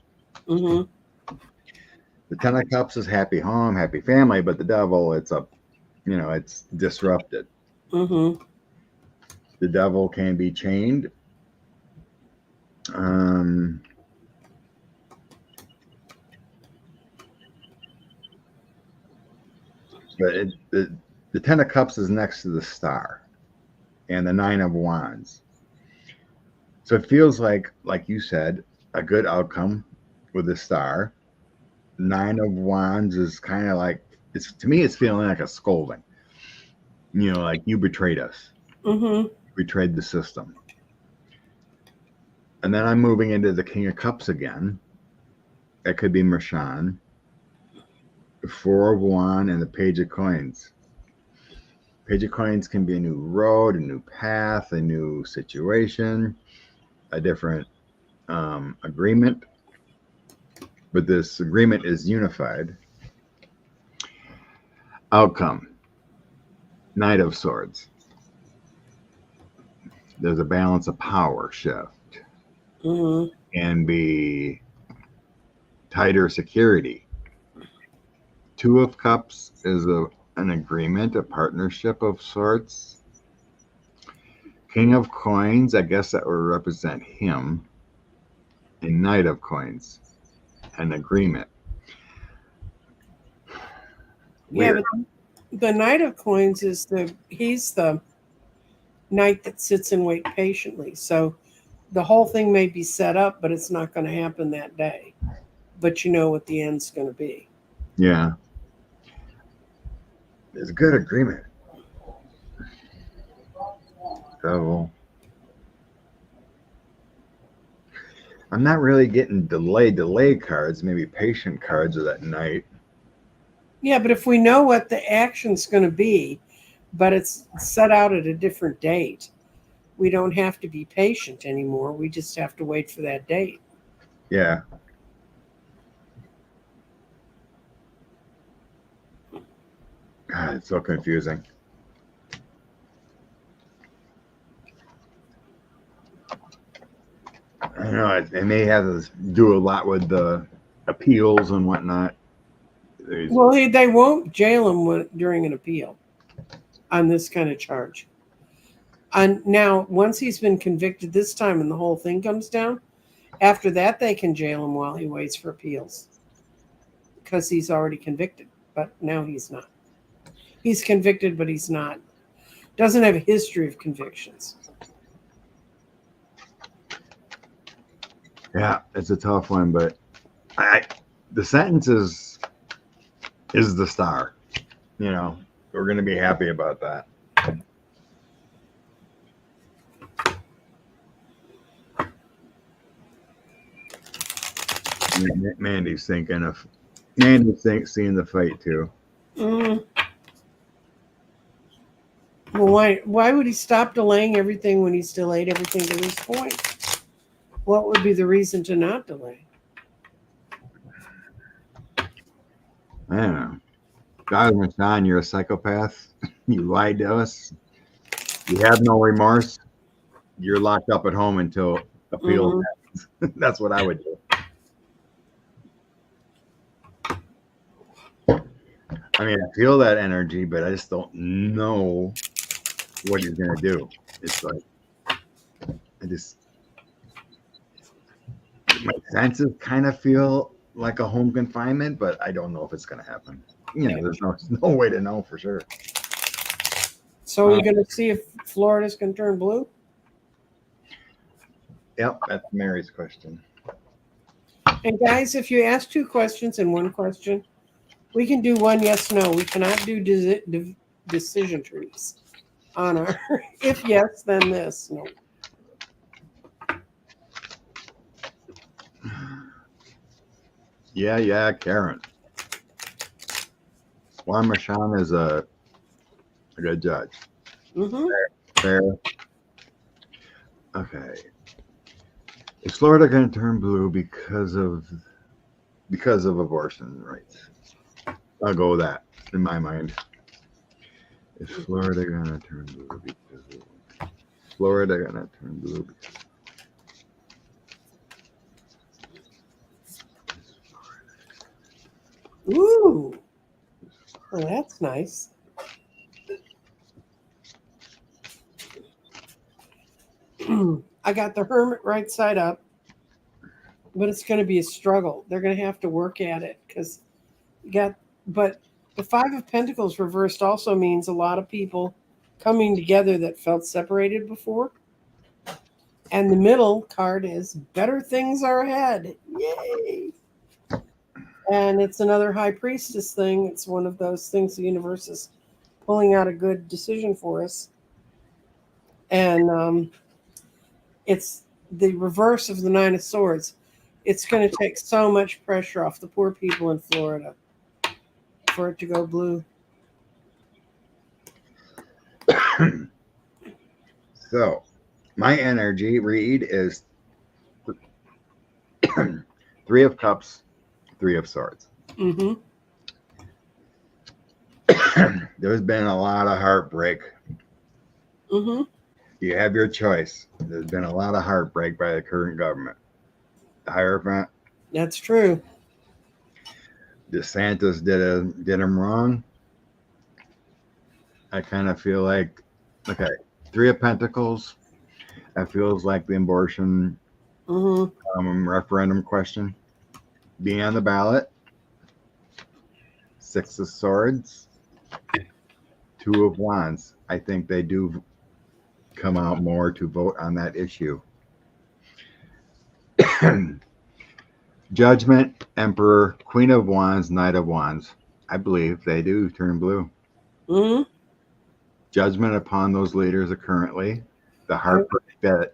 The Ten of Cups is happy home, happy family, but the Devil, it's it's disrupted. The Devil can be chained. But the Ten of Cups is next to the Star and the Nine of Wands. So it feels like you said, a good outcome with the Star. Nine of Wands is kind of like, to me, it's feeling like a scolding. Like you betrayed us. Betrayed the system. And then I'm moving into the King of Cups again. That could be Mershon. The Four of Wands and the Page of Coins. Page of Coins can be a new road, a new path, a new situation, a different agreement. But this agreement is unified. Outcome. Knight of Swords. There's a balance of power shift. And be tighter security. Two of Cups is an agreement, a partnership of sorts. King of Coins, I guess that would represent him. And Knight of Coins, an agreement. Weird. Yeah, but the Knight of Coins is he's the knight that sits and waits patiently. So the whole thing may be set up, but it's not going to happen that day. But you know what the end's going to be. Yeah. It's a good agreement. So I'm not really getting delay cards, maybe patient cards of that Knight. Yeah, but if we know what the action's going to be, but it's set out at a different date, we don't have to be patient anymore. We just have to wait for that date. Yeah. God, it's so confusing. know, it may have to do a lot with the appeals and whatnot. Well, they won't jail him during an appeal on this kind of charge. And now, once he's been convicted this time and the whole thing comes down, after that, they can jail him while he waits for appeals because he's already convicted. But now he's not. He's convicted, but he's not. Doesn't have a history of convictions. Yeah, it's a tough one, but the sentence is the star. You know, we're going to be happy about that. Mandy's seeing the fight too. Well, why would he stop delaying everything when he's delayed everything to this point? What would be the reason to not delay? I don't know. Father John, you're a psychopath. You lied to us. You have no remorse. You're locked up at home until appeal happens. That's what I would do. I mean, I feel that energy, but I just don't know what he's going to do. It's like, my senses kind of feel like a home confinement, but I don't know if it's going to happen. You know, there's no way to know for sure. So we're going to see if Florida's going to turn blue? Yep, that's Mary's question. And guys, if you ask 2 questions and 1 question, we can do 1 yes, no. We cannot do decision trees on our, if yes, then this. No. Yeah, Karen. Juan Machan is a good judge. Fair. Okay. Is Florida going to turn blue because of abortion rights? I'll go with that in my mind. Is Florida going to turn blue because of Florida going to turn blue because Ooh. Well, that's nice. I got the Hermit right side up, but it's going to be a struggle. They're going to have to work at it because but the 5 of Pentacles reversed also means a lot of people coming together that felt separated before. And the middle card is better things are ahead. Yay! And it's another High Priestess thing. It's one of those things the universe is pulling out a good decision for us. And it's the reverse of the 9 of Swords. It's going to take so much pressure off the poor people in Florida for it to go blue. So, my energy read is 3 of Cups, 3 of Swords. There's been a lot of heartbreak. You have your choice. There's been a lot of heartbreak by the current government. The Hierophant. That's true. DeSantis did him wrong. I kind of feel like, okay, 3 of Pentacles. That feels like the abortion referendum question being on the ballot. 6 of Swords, 2 of Wands. I think they do come out more to vote on that issue. Judgment, Emperor, Queen of Wands, Knight of Wands. I believe they do turn blue. Judgment upon those leaders currently. The heartbreak that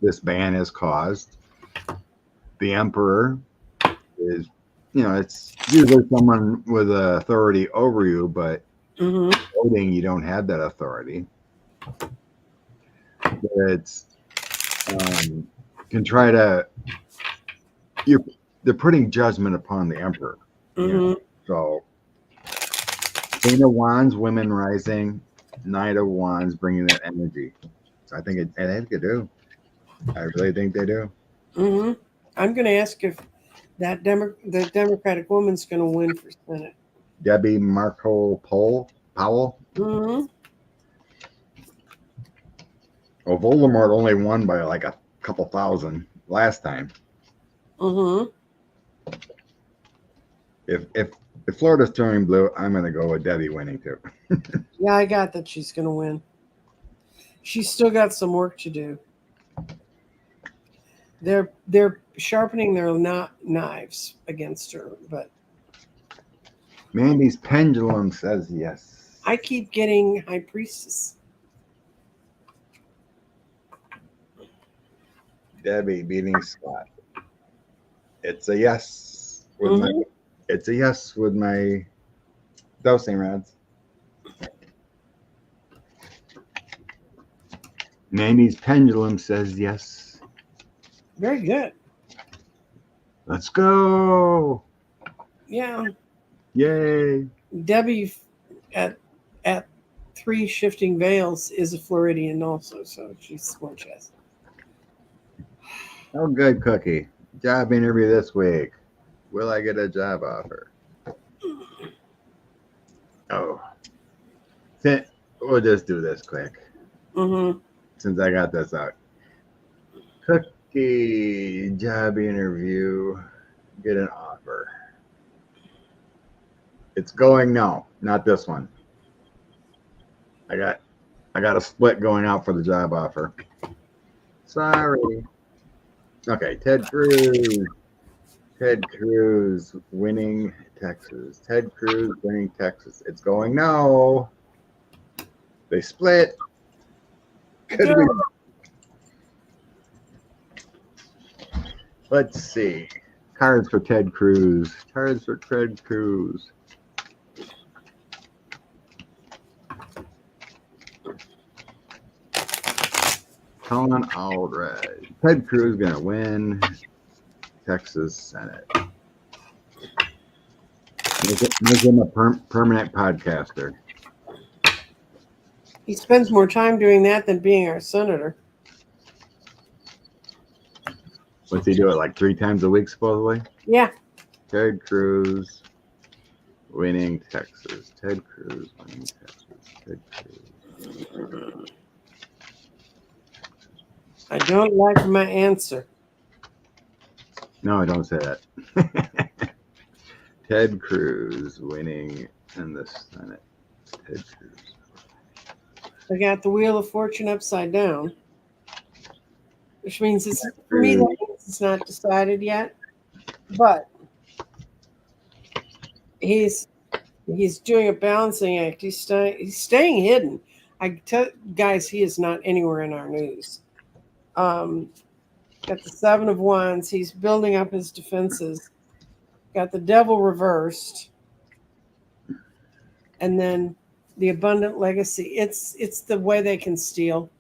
this ban has caused. The Emperor is, it's usually someone with authority over you, but voting, you don't have that authority. It's can try to they're putting judgment upon the Emperor. So Queen of Wands, Women Rising, Knight of Wands, bringing that energy. So I think they do. I really think they do. Mm-hmm. I'm going to ask if the Democratic woman's going to win for Senate. Debbie Marco Powell. Mm-hmm. Well, Voldemort only won by like a couple thousand last time. Mm-hmm. If Florida's turning blue, I'm going to go with Debbie winning too. Yeah, I got that she's going to win. She's still got some work to do. They're sharpening their knives against her, but Mandy's pendulum says yes. I keep getting High Priestess. Debbie beating Scott. It's a yes with Mm-hmm. it's a yes with my dosing rods. Mandy's pendulum says yes. Very good. Let's go. Yeah. Yay. Debbie at 3 shifting veils is a Floridian also, so she's gorgeous. Oh, good, Cookie. Job interview this week. Will I get a job offer? Oh. We'll just do this quick Mm-hmm. since I got this out. Cookie, job interview, get an offer. It's going no, not this one. I got a split going out for the job offer. Sorry. Okay, Ted Cruz. Ted Cruz winning Texas. Ted Cruz winning Texas. It's going no. They split. Could we? Let's see. Cards for Ted Cruz. Cards for Ted Cruz. Colin Aldred. Ted Cruz gonna win Texas Senate. Make him a permanent podcaster. He spends more time doing that than being our senator. What's he do it like 3 times a week supposedly? Yeah. Ted Cruz winning Texas. Ted Cruz winning Texas. Ted Cruz. I don't like my answer. No, don't say that. Ted Cruz winning in the Senate. Ted Cruz. I got the Wheel of Fortune upside down, which means it's for me. That means it's not decided yet, but he's doing a balancing act. He's staying hidden. I tell guys, he is not anywhere in our news. Got the 7 of Wands. He's building up his defenses. Got the Devil reversed, and then the Abundant Legacy. It's the way they can steal,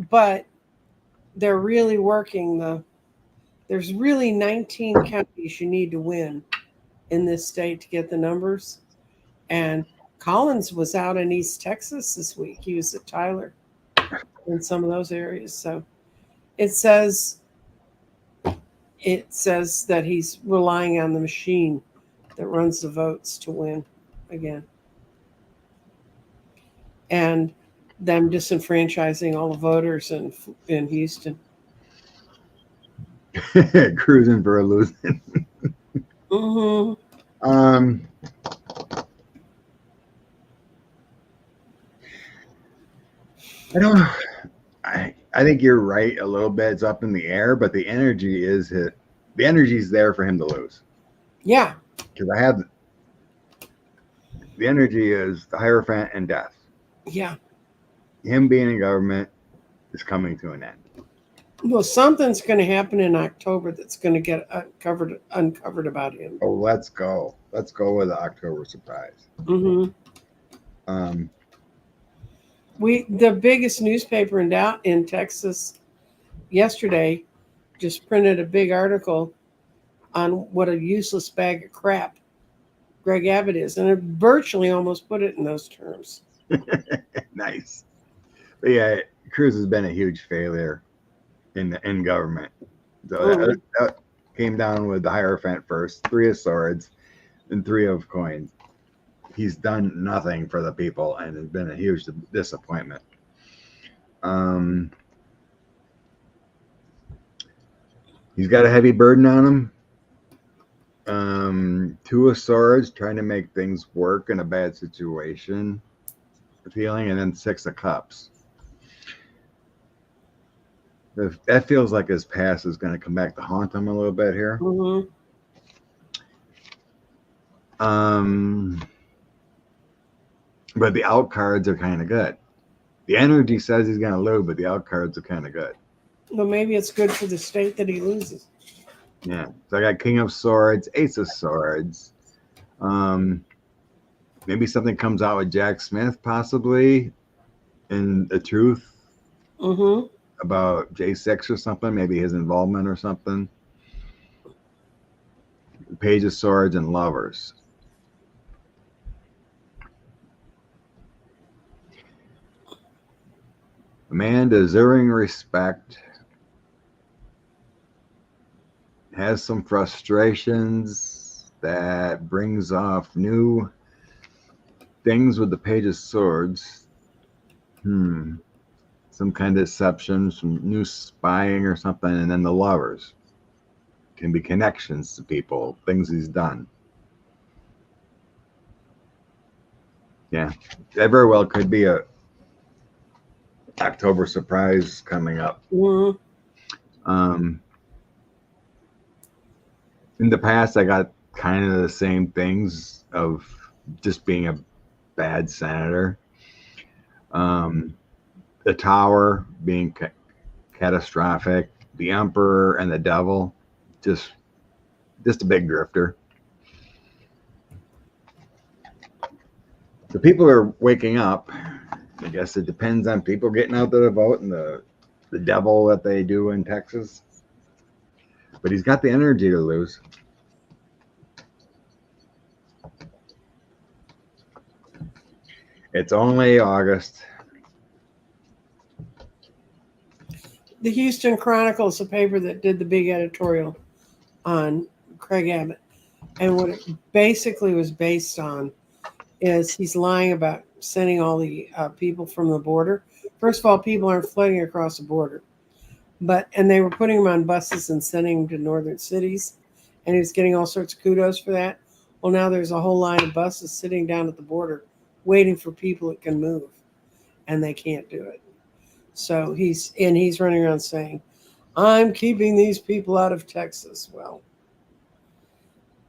but they're really working there's really 19 counties you need to win in this state to get the numbers. And Collins was out in East Texas this week. He was at Tyler in some of those areas. So it says that he's relying on the machine that runs the votes to win again. And them disenfranchising all the voters in Houston. Cruising for a losing. Mm-hmm. I don't know. I think you're right a little bit. It's up in the air, but the energy is the energy's there for him to lose. Yeah. Because the energy is the Hierophant and death. Yeah. Him being in government is coming to an end. Well, something's going to happen in October that's going to get uncovered about him. Oh, let's go. Let's go with the October surprise. Mm-hmm. The biggest newspaper in Texas yesterday just printed a big article on what a useless bag of crap Greg Abbott is, and it virtually almost put it in those terms. Nice. But yeah, Cruz has been a huge failure in government. So that came down with the Hierophant first, 3 of Swords, and 3 of Coins. He's done nothing for the people and has been a huge disappointment. He's got a heavy burden on him. 2 of Swords, trying to make things work in a bad situation, feeling, and then 6 of Cups. That feels like his past is going to come back to haunt him a little bit here. But the out cards are kind of good. The energy says he's going to lose, but the out cards are kind of good. Well, maybe it's good for the state that he loses. Yeah. So I got King of Swords, Ace of Swords. Maybe something comes out with Jack Smith, possibly, in the truth about J6 or something. Maybe his involvement or something. Page of Swords and Lovers. A man deserving respect, has some frustrations that brings off new things with the Page of Swords. Some kind of deception, some new spying or something, and then the Lovers can be connections to people, things he's done. Yeah, that very well could be a October surprise coming up. In the past, I got kind of the same things of just being a bad senator. The Tower being catastrophic. The Emperor and the Devil, just a big drifter. The people are waking up. I guess it depends on people getting out there to vote and the devil that they do in Texas. But he's got the energy to lose. It's only August. The Houston Chronicle is a paper that did the big editorial on Craig Abbott. And what it basically was based on is he's lying about sending all the people from the border. First of all, people aren't flooding across the border. And they were putting them on buses and sending them to northern cities. And he was getting all sorts of kudos for that. Well, now there's a whole line of buses sitting down at the border waiting for people that can move. And they can't do it. So he's running around saying, I'm keeping these people out of Texas. Well,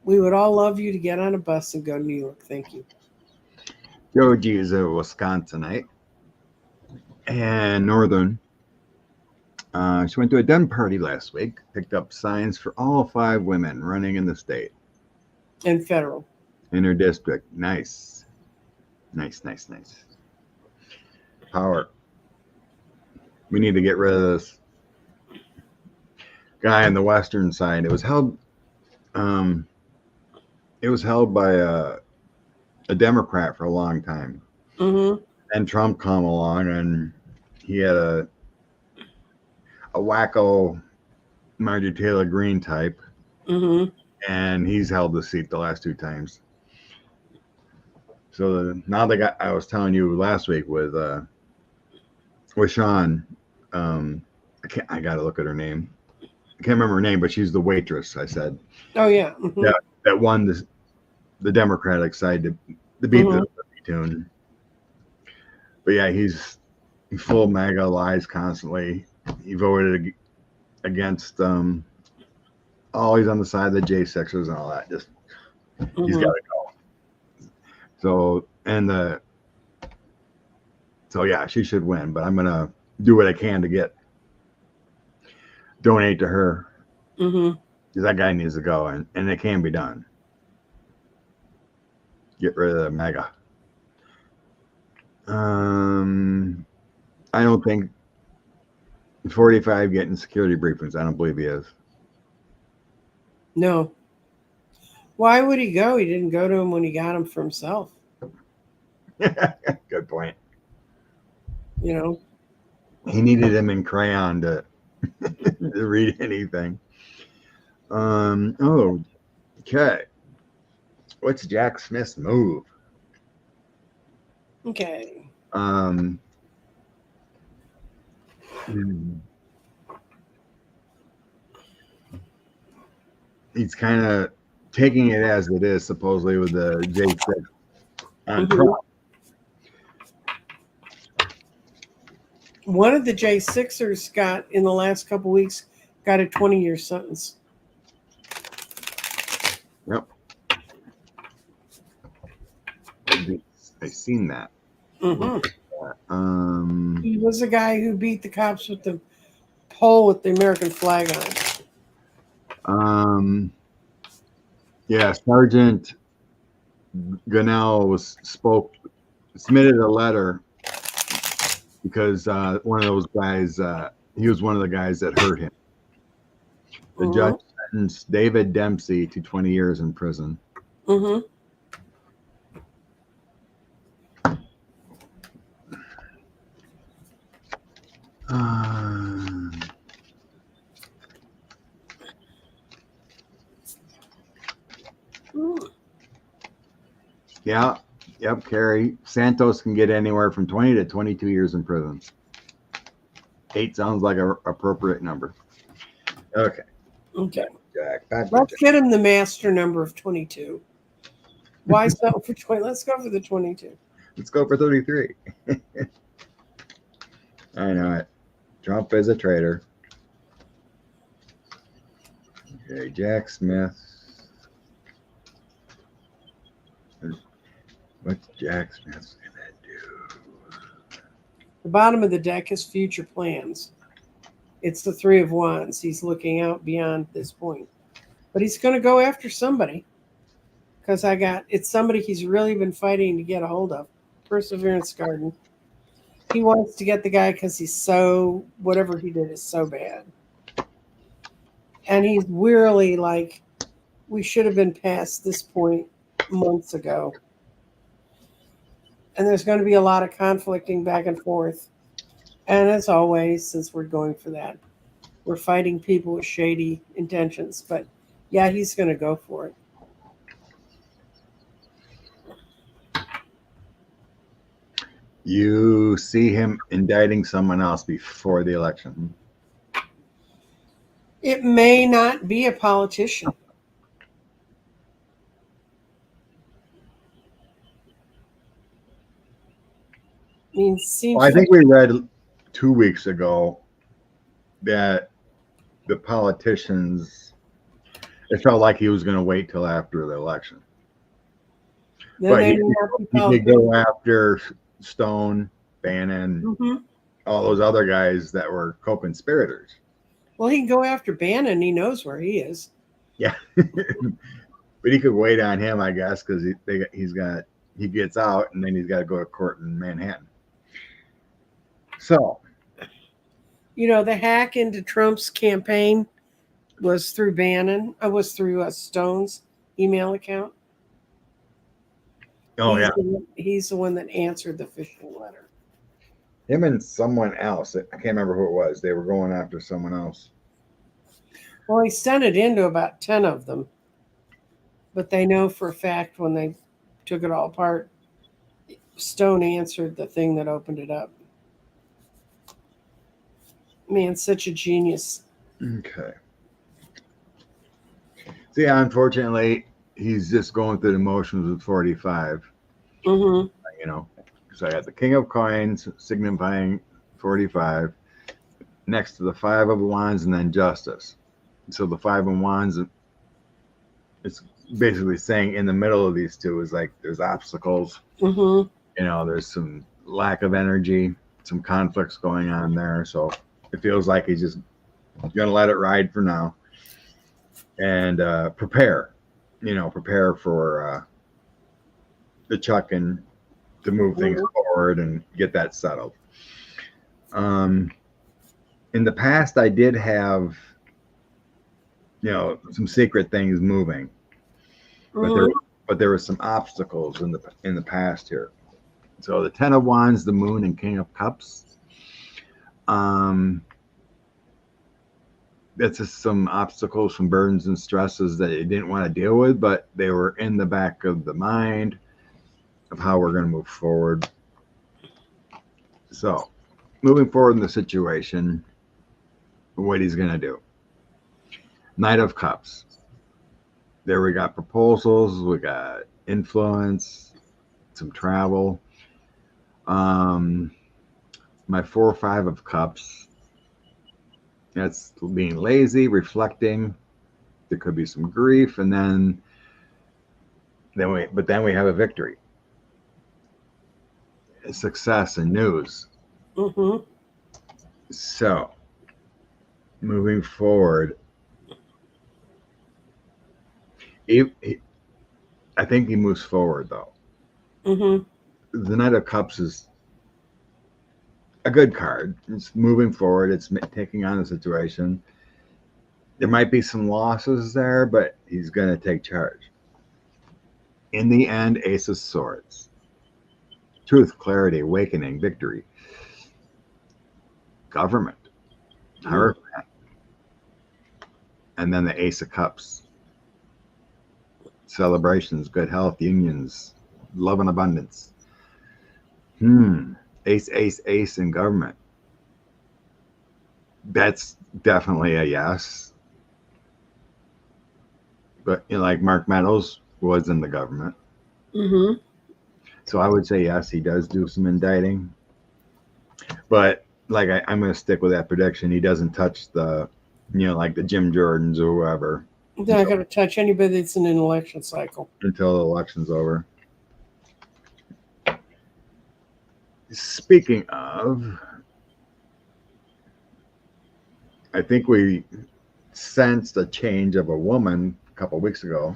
we would all love you to get on a bus and go to New York. Thank you. Joji is a Wisconsinite and Northern. She went to a den party last week, picked up signs for all 5 women running in the state. And federal. In her district. Nice. Nice. Power. We need to get rid of this guy on the western side. It was held by a Democrat for a long time. And Trump come along and he had a wacko Marjorie Taylor Greene type. And he's held the seat the last 2 times. So now they got, I was telling you last week with Sean, I got to look at her name. I can't remember her name, but she's the waitress, I said. Oh, yeah. That won the Democratic side to beat the tune. But yeah, he's full MAGA lies constantly. He voted against, he's on the side of the J6ers and all that. Just, he's got to go. So yeah, she should win, but I'm going to do what I can to donate to her. Because that guy needs to go, and it can be done. Get rid of the MAGA. I don't think 45 getting security briefings. I don't believe he is. No. Why would he go? He didn't go to him when he got him for himself. Good point. You know, he needed him in crayon to read anything. Oh, okay. What's Jack Smith's move? Okay. He's kind of taking it as it is, supposedly, with the J6 on Mhm. Trump. One of the J6ers got, in the last couple weeks, got a 20-year sentence. Yep. I seen that. Mhm. Um, He was a guy who beat the cops with the pole with the American flag on it. yeah, Sergeant Gunnell submitted a letter because one of those guys, he was one of the guys that hurt him. The judge Mhm. sentenced David Dempsey to 20 years in prison. Mhm. Uh, Mm. yeah, yep, Carrie. Santos can get anywhere from 20 to 22 years in prison. 8 sounds like an appropriate number. Okay. Okay. Jack. Back to Let's Jack. get him the master number of 22. Why so for 20? Let's go for the 22. Let's go for 33. I know it. Trump is a traitor. Okay, Jack Smith. What's Jack Smith gonna do? The bottom of the deck is future plans. It's the Three of Wands. He's looking out beyond this point. But he's going to go after somebody because it's somebody he's really been fighting to get a hold of. Perseverance Garden. He wants to get the guy because whatever he did is so bad. And he's wearily like, we should have been past this point months ago. And there's going to be a lot of conflicting back and forth. And as always, since we're going for that, we're fighting people with shady intentions. But yeah, he's going to go for it. You see him indicting someone else before the election. It may not be a politician. I mean, Well, seems I like think we read 2 weeks ago that the politicians, it felt like he was going to wait till after the election. then But they may not be he could politicians. go after Stone, Bannon, Mm-hmm. all those other guys that were co-conspirators. Well, he can go after Bannon. He knows where he is. Yeah, but he could wait on him, I guess, because he gets out and then he's got to go to court in Manhattan. So, The hack into Trump's campaign was through Bannon. Was through Stone's email account. oh yeah, He's the one that answered the phishing letter. him and someone else. I can't remember who it was. They were going after someone else. Well, he sent it in to about 10 of them. But they know for a fact when they took it all apart, Stone answered the thing that opened it up. Man, such a genius. Okay. So yeah, unfortunately, he's just going through the motions with 45. Mm-hmm. You know, so I got the King of Coins signifying 45 next to the Five of Wands and then Justice. So the Five of Wands, it's basically saying in the middle of these two is like there's obstacles. Mm-hmm. There's some lack of energy, some conflicts going on there. So it feels like he's just gonna let it ride for now and prepare for the chucking to move things forward and get that settled. In the past, I did have some secret things moving, but there were some obstacles in the past here. So the Ten of Wands, the Moon, and King of Cups. that's just some obstacles, some burdens and stresses that you didn't want to deal with, but they were in the back of the mind of how we're going to move forward. So, moving forward in the situation, what he's going to do. Knight of Cups. There we got proposals, we got influence, some travel. My 4 or 5 of Cups. That's being lazy, reflecting. There could be some grief, and then we have a victory, success, and news. Mm-hmm. So, moving forward, I think he moves forward though. Mm-hmm. The Knight of Cups is a good card. It's moving forward. It's taking on the situation. There might be some losses there, but he's going to take charge. In the end, Ace of Swords. Truth, clarity, awakening, victory. Government. Hierophant. And then the Ace of Cups. Celebrations, good health, unions, love and abundance. Ace, ace, ace in government. That's definitely a yes. But like Mark Meadows was in the government. Mm-hmm. So I would say yes, he does do some indicting. But like I'm going to stick with that prediction. He doesn't touch the, like the Jim Jordans or whoever. They're not going to touch anybody that's in an election cycle Until the election's over. Speaking of, I think we sensed a change of a woman a couple of weeks ago.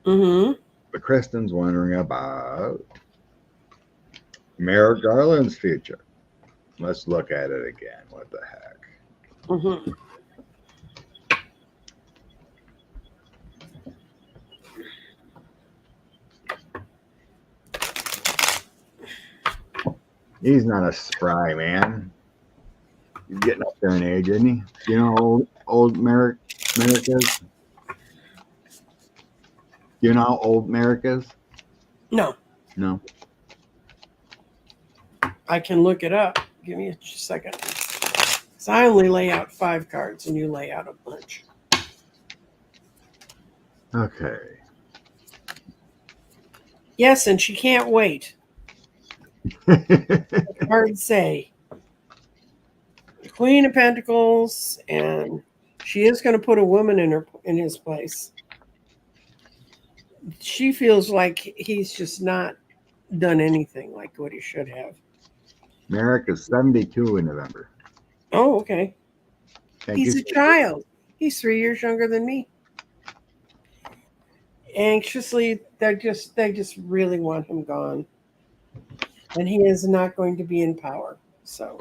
Mm-hmm. But Kristen's wondering about Merrick Garland's future. Let's look at it again. What the heck? Mm-hmm. He's not a spry man. He's getting up there in age, isn't he? Do you know how old Merrick is? Do you know how old Merrick is? No. No. I can look it up. Give me a second. So I only lay out 5 cards and you lay out a bunch. Okay. Yes, and she can't wait. Hard to say. The Queen of Pentacles, and she is going to put a woman in his place. She feels like he's just not done anything like what he should have. Merrick is 72 in November. Oh, okay. Thank He's you. a child. He's 3 years younger than me. Anxiously, they just really want him gone. And he is not going to be in power. So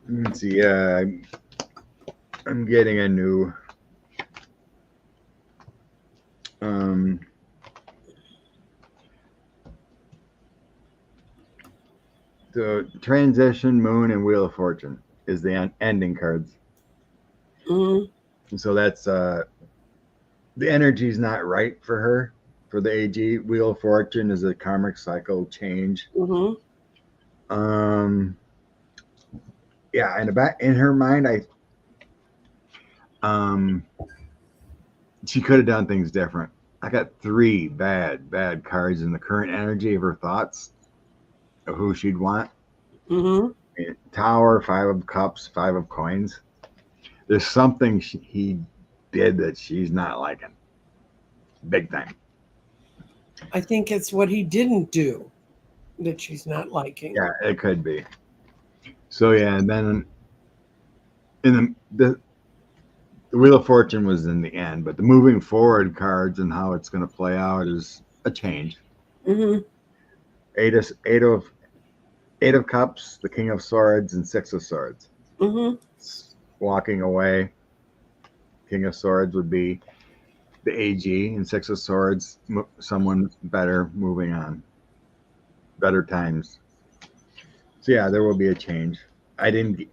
let's see. I'm getting a new the transition, moon, and wheel of fortune is the ending cards. mm-hmm. So that's the energy's not right for her. For the AG, wheel of fortune is a karmic cycle change. Mm-hmm. Yeah, in her mind, she could have done things different. I got 3 bad cards in the current energy of her thoughts of who she'd want. Mm-hmm. Tower, 5 of cups, 5 of coins. There's something he did that she's not liking. Big thing. I think it's what he didn't do that she's not liking. Yeah, it could be. So yeah, and then in the Wheel of Fortune was in the end, but the moving forward cards and how it's going to play out is a change. Mm-hmm. Eight of Cups, the King of Swords, and 6 of Swords. Mm-hmm. Walking away. King of Swords would be the AG, and 6 of Swords, someone better moving on. Better times. So yeah, there will be a change. I didn't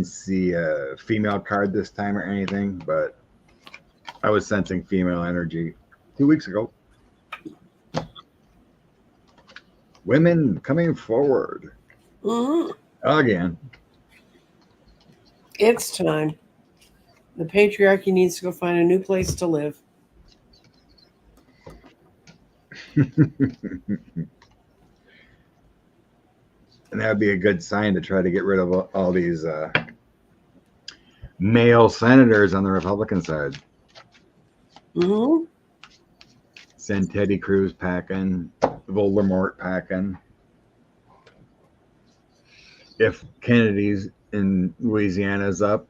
see a female card this time or anything, but I was sensing female energy 2 weeks ago. Women coming forward again. It's time. The patriarchy needs to go find a new place to live. And that would be a good sign to try to get rid of all these male senators on the Republican side. Mm-hmm. Send Teddy Cruz packing, Voldemort packing. If Kennedy's in Louisiana's up,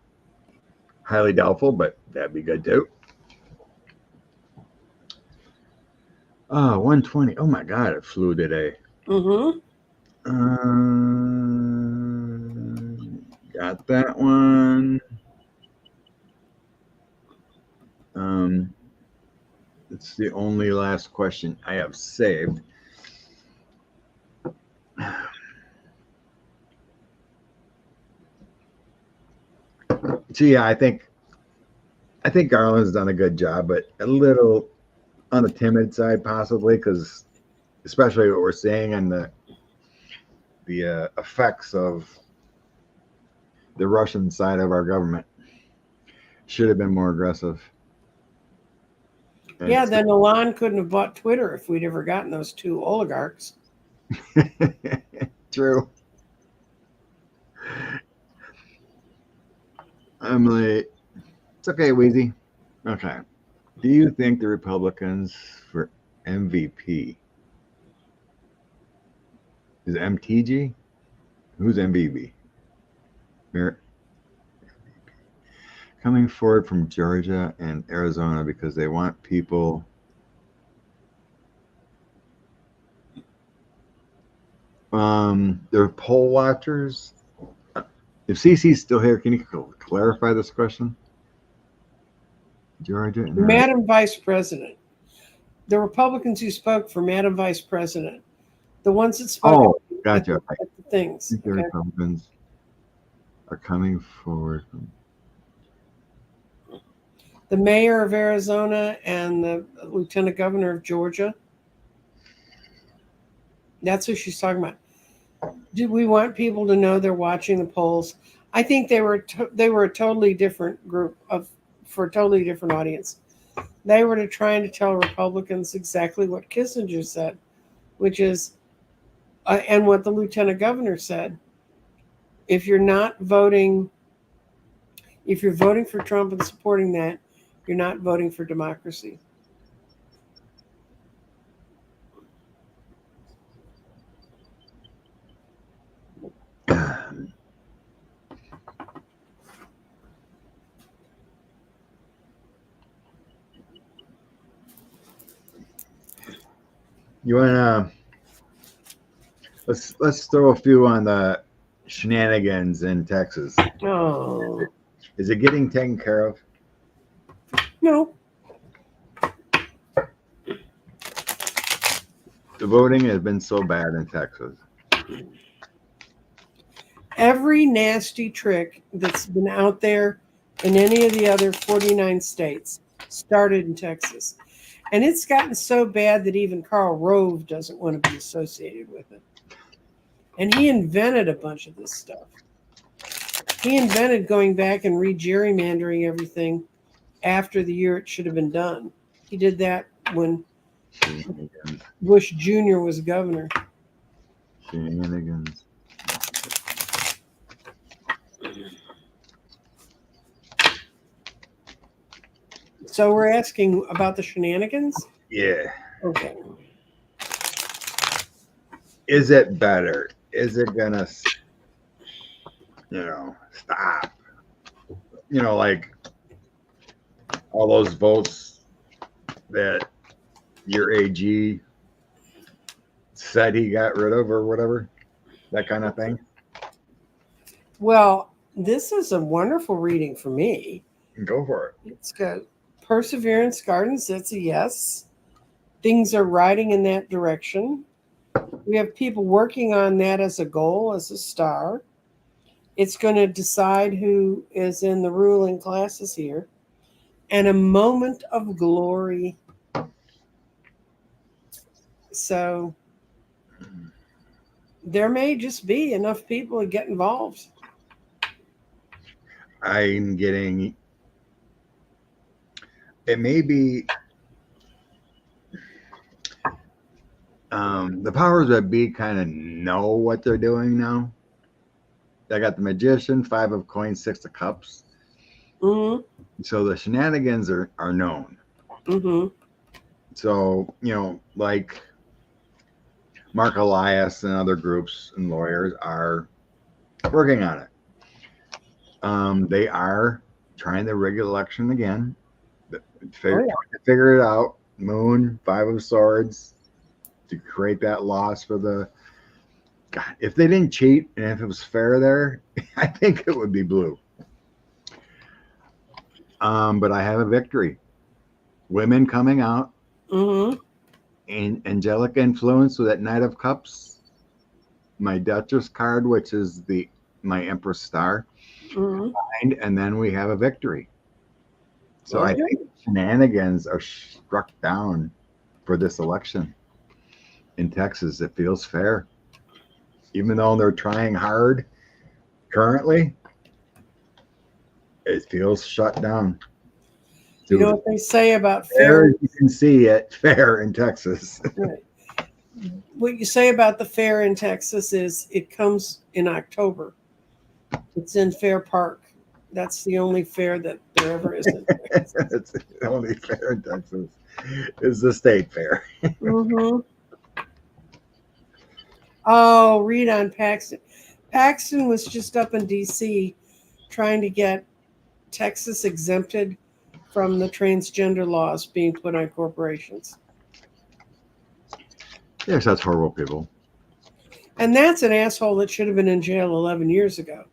highly doubtful, but that'd be good too. 120. Oh my God, it flew today. Mm-hmm. Got that one. It's the only last question I have saved. So yeah, I think Garland's done a good job, but a little on the timid side possibly, because especially what we're seeing and the effects of the Russian side of our government should have been more aggressive. And Yeah, then Elon couldn't have bought Twitter if we'd ever gotten those two oligarchs. True. I'm like, it's okay, Wheezy. Okay. Do you think the Republicans for MVP is MTG? Who's MVP? Merrick coming forward from Georgia and Arizona because they want people. They're poll watchers. If CC's still here, can you clarify this question? Georgia and Arizona. Madam Vice President. The Republicans who spoke for Madam Vice President. The ones that spoke gotcha. at the things. I think the Republicans are coming forward from the mayor of Arizona and the lieutenant governor of Georgia. That's who she's talking about. Do we want people to know they're watching the polls? I think they were a totally different group for a totally different audience. They were trying to tell Republicans exactly what Kissinger said, which is, and what the lieutenant governor said. If you're voting for Trump and supporting that, you're not voting for democracy. You wanna let's throw a few on the shenanigans in Texas. Oh, is it getting taken care of? No. The voting has been so bad in Texas. Every nasty trick that's been out there in any of the other 49 states started in Texas. And it's gotten so bad that even Karl Rove doesn't want to be associated with it. And he invented a bunch of this stuff. He invented going back and re-gerrymandering everything after the year it should have been done. He did that when Bush Jr. was governor. Shenanigans. So we're asking about the shenanigans? Yeah. Okay. Is it better? Is it gonna, stop? Like all those votes that your AG said he got rid of or whatever, that kind of thing. Well, this is a wonderful reading for me. Go for it. It's got Perseverance Gardens. That's a yes. Things are riding in that direction. We have people working on that as a goal, as a star. It's going to decide who is in the ruling classes here. And a moment of glory. So there may just be enough people to get involved. I'm getting, it may be the powers that be kind of know what they're doing now. I got the magician, 5 of coins, 6 of cups. Mm-hmm. So the shenanigans are known. Mm-hmm. So, like Mark Elias and other groups and lawyers are working on it. They are trying the rig election again. Figure it out. Moon, 5 of swords, to create that loss for the. God, if they didn't cheat and if it was fair there, I think it would be blue. But I have a victory. Women coming out. Mm-hmm. Angelic influence with that Knight of Cups. My Duchess card, which is my Empress star. Mm-hmm. And then we have a victory. So Okay. I think shenanigans are struck down for this election in Texas. It feels fair. Even though they're trying hard currently, it feels shut down. You know what they say about fair? You can see it fair in Texas. Right. What you say about the fair in Texas is it comes in October. It's in Fair Park. That's the only fair that there ever is in Texas. It's the only fair in Texas. Is the state fair. Mm-hmm. Oh, read on Paxton. Paxton was just up in D.C. trying to get Texas exempted from the transgender laws being put on corporations. Yes, that's horrible, people. And that's an asshole that should have been in jail 11 years ago.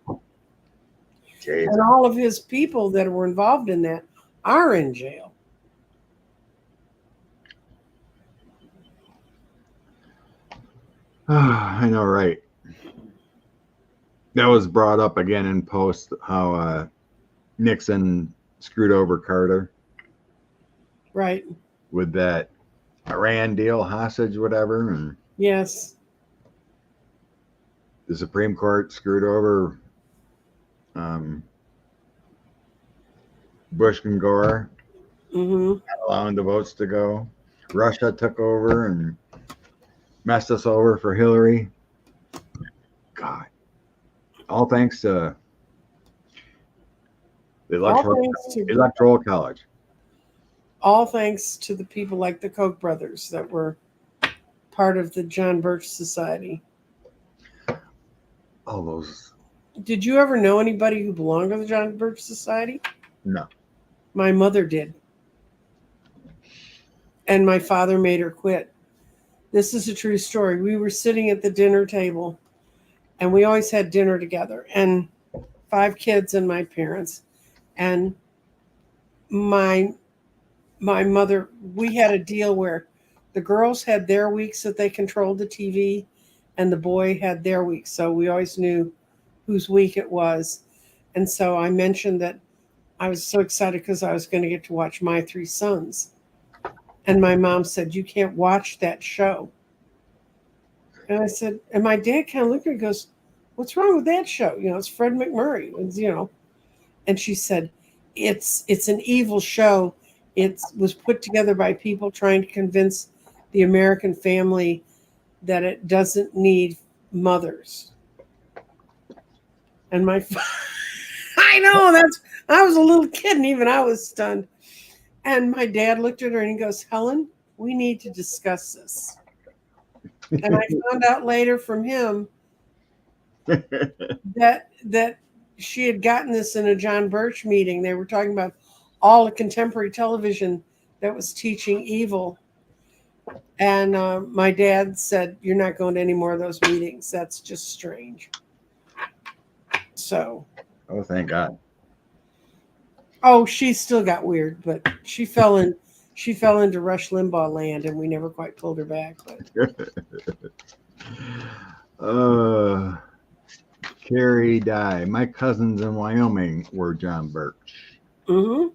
Jeez. And all of his people that were involved in that are in jail. I know, right? That was brought up again in post how Nixon screwed over Carter. Right. With that Iran deal, hostage, whatever. And yes. The Supreme Court screwed over Bush and Gore, not allowing the votes to go. Russia took over and messed us over for Hillary. God. All thanks to the Electoral College. All thanks to the people like the Koch brothers that were part of the John Birch Society. All those. Did you ever know anybody who belonged to the John Birch Society? No. My mother did. And my father made her quit. This is a true story. We were sitting at the dinner table, and we always had dinner together, and 5 kids and my parents. And my mother, we had a deal where the girls had their weeks that they controlled the TV, and the boy had their weeks. So we always knew whose week it was. And so I mentioned that I was so excited because I was going to get to watch My 3 Sons. And my mom said, "You can't watch that show." And I said, and my dad kind of looked at me and goes, "What's wrong with that show? It's Fred McMurray." And she said, it's an evil show. It was put together by people trying to convince the American family that it doesn't need mothers. And I know I was a little kid and even I was stunned. And my dad looked at her and he goes, "Helen, we need to discuss this." And I found out later from him that she had gotten this in a John Birch meeting. They were talking about all the contemporary television that was teaching evil. And my dad said, "You're not going to any more of those meetings. That's just strange." So. Oh, thank God. Oh, she still got weird, but she fell she fell into Rush Limbaugh land, and we never quite pulled her back. But Carrie Dye. My cousins in Wyoming were John Birch. mm-hmm.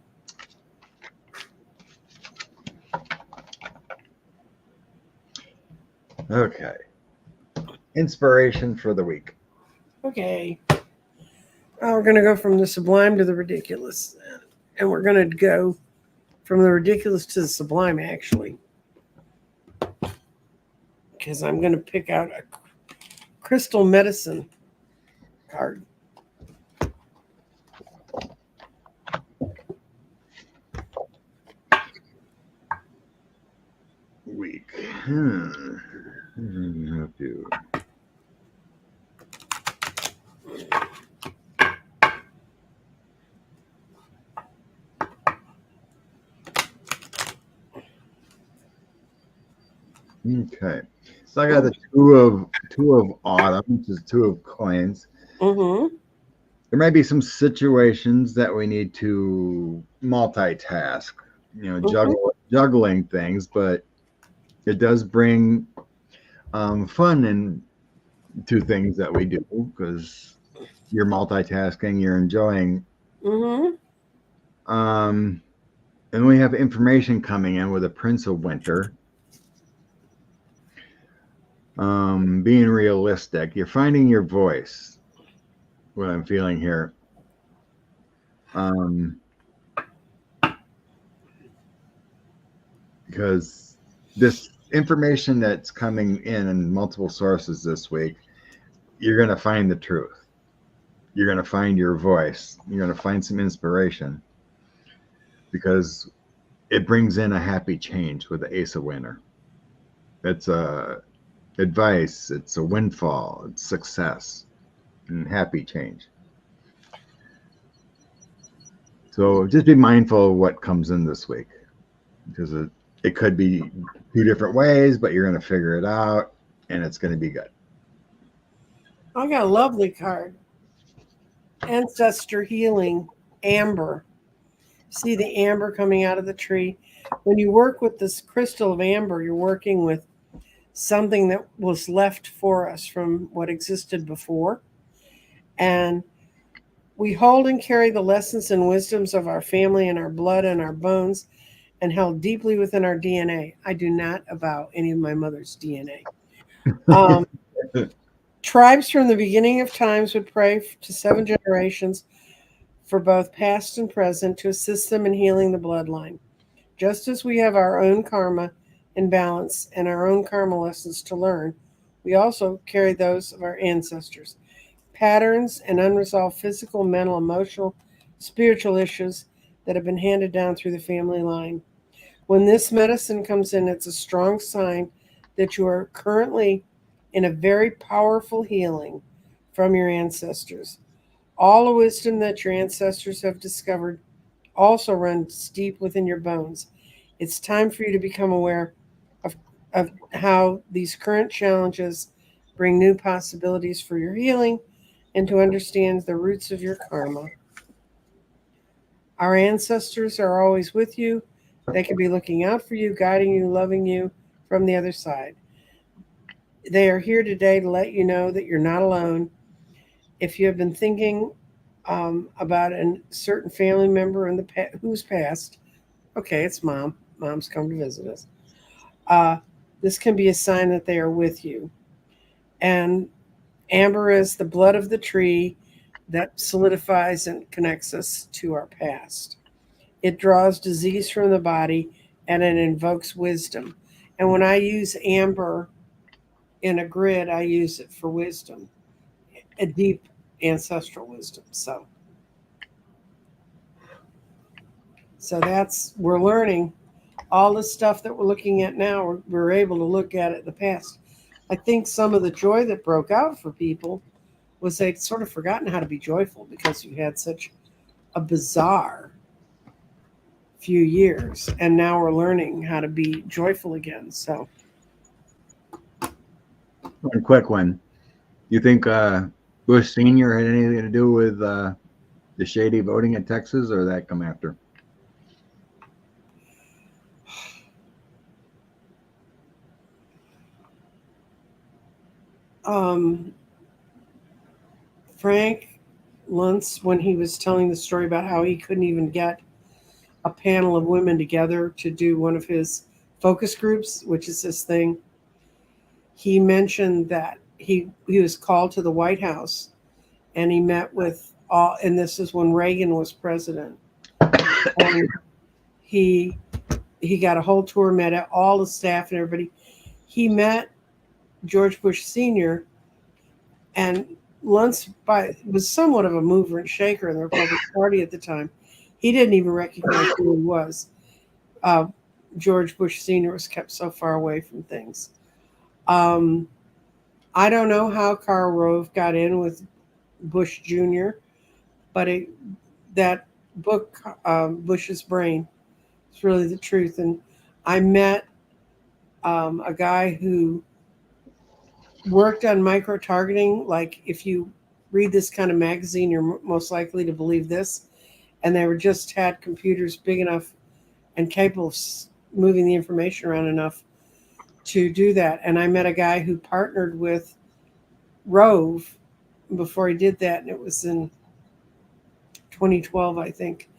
Okay. Inspiration for the week. Okay. We're going to go from the sublime to the ridiculous. And we're going to go from the ridiculous to the sublime, actually. Because I'm going to pick out a crystal medicine card. Week. Have to. Okay, so I got the two of autumn, which is two of coins. Mm-hmm. There might be some situations that we need to multitask, juggling things, but it does bring fun and to things that we do because you're multitasking, you're enjoying. Mm-hmm. And we have information coming in with a Prince of Winter. Being realistic, you're finding your voice. What I'm feeling here. Because this information that's coming in multiple sources this week, you're going to find the truth. You're going to find your voice. You're going to find some inspiration because it brings in a happy change with the Ace of Winter. It's a advice. It's a windfall. It's success and happy change. So just be mindful of what comes in this week because it could be two different ways, but you're going to figure it out and it's going to be good. I got a lovely card. Ancestor Healing, Amber. See the amber coming out of the tree? When you work with this crystal of amber, you're working with something that was left for us from what existed before. And we hold and carry the lessons and wisdoms of our family and our blood and our bones and held deeply within our DNA. I do not avow any of my mother's DNA. Tribes from the beginning of times would pray to 7 generations for both past and present to assist them in healing the bloodline. Just as we have our own karma in balance and our own karma lessons to learn, we also carry those of our ancestors. Patterns and unresolved physical, mental, emotional, spiritual issues that have been handed down through the family line. When this medicine comes in, it's a strong sign that you are currently in a very powerful healing from your ancestors. All the wisdom that your ancestors have discovered also runs deep within your bones. It's time for you to become aware of how these current challenges bring new possibilities for your healing and to understand the roots of your karma. Our ancestors are always with you. They can be looking out for you, guiding you, loving you from the other side. They are here today to let you know that you're not alone. If you have been thinking about a certain family member in who's passed, okay, it's mom. Mom's come to visit us. This can be a sign that they are with you. And amber is the blood of the tree that solidifies and connects us to our past. It draws disease from the body and it invokes wisdom. And when I use amber in a grid, I use it for wisdom, a deep ancestral wisdom. So we're learning all the stuff that we're looking at now. We're able to look at it in the past. I think some of the joy that broke out for people was they'd sort of forgotten how to be joyful because you had such a bizarre few years, and now we're learning how to be joyful again. So, one quick one. You think Bush Sr. had anything to do with the shady voting in Texas, or did that come after? Frank Luntz, when he was telling the story about how he couldn't even get a panel of women together to do one of his focus groups, which is his thing, he mentioned that he was called to the White House and he met with all, and this is when Reagan was president. And he he got a whole tour, met all the staff and everybody. He met George Bush Sr. and Luntz was somewhat of a mover and shaker in the Republican Party at the time. He didn't even recognize who he was. Uh, George Bush Sr. was kept so far away from things. I don't know how Karl Rove got in with Bush Jr., but that book, Bush's Brain, is really the truth. And I met a guy who worked on micro targeting. Like, if you read this kind of magazine, you're most likely to believe this. And they were just had computers big enough and capable of moving the information around enough to do that. And I met a guy who partnered with Rove before he did that, and it was in 2012, I think.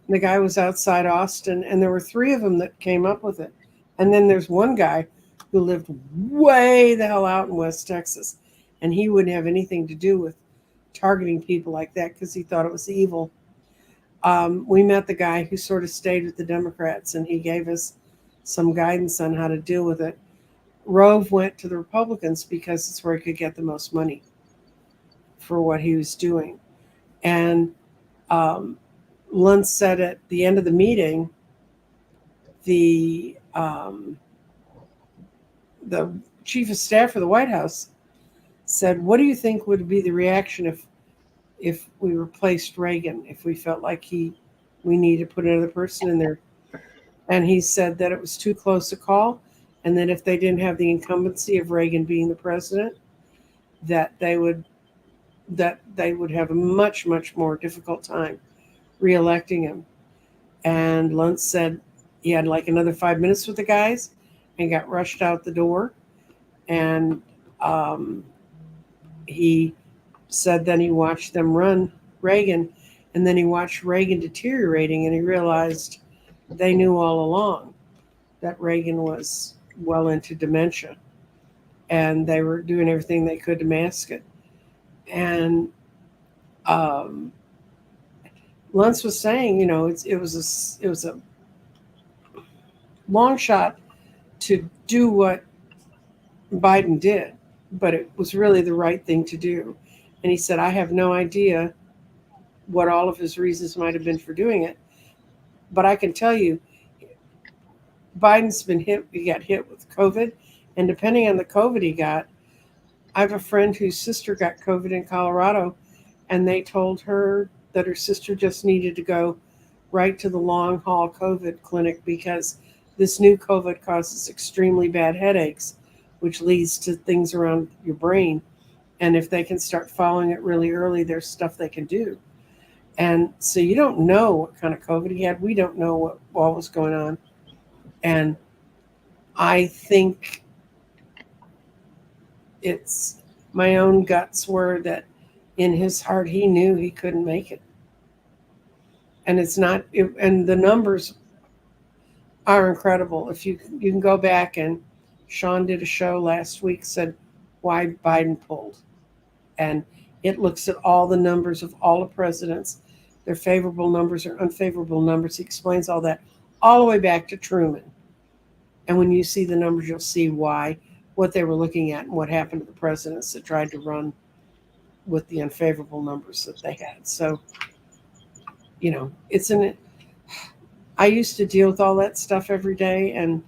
And the guy was outside Austin, and there were three of them that came up with it. And then there's one guy who lived way the hell out in West Texas, and he wouldn't have anything to do with targeting people like that because he thought it was evil. We met the guy who sort of stayed with the Democrats, and he gave us some guidance on how to deal with it. Rove went to the Republicans because it's where he could get the most money for what he was doing. And Luntz said at the end of the meeting, the chief of staff for the White House said, "What do you think would be the reaction if we replaced Reagan, if we felt like we need to put another person in there?" And he said that it was too close a call, and that if they didn't have the incumbency of Reagan being the president, that they would have a much, much more difficult time reelecting him. And Luntz said he had like another 5 minutes with the guys and got rushed out the door. And he said then he watched them run Reagan, and then he watched Reagan deteriorating, and he realized they knew all along that Reagan was well into dementia, and they were doing everything they could to mask it. And Luntz was saying, it was a long shot to do what Biden did, but it was really the right thing to do. And he said, I have no idea what all of his reasons might have been for doing it, but I can tell you, Biden's been hit. He got hit with COVID, and depending on the COVID he got, I have a friend whose sister got COVID in Colorado, and they told her that her sister just needed to go right to the long haul COVID clinic because this new COVID causes extremely bad headaches, which leads to things around your brain. And if they can start following it really early, there's stuff they can do. And so you don't know what kind of COVID he had. We don't know what all was going on. And I think it's my own guts were that in his heart he knew he couldn't make it. And it's not, and the numbers are incredible. If you can go back, and Sean did a show last week, said why Biden pulled. And it looks at all the numbers of all the presidents, their favorable numbers or unfavorable numbers. He explains all that all the way back to Truman. And when you see the numbers, you'll see what they were looking at and what happened to the presidents that tried to run with the unfavorable numbers that they had. So, I used to deal with all that stuff every day, and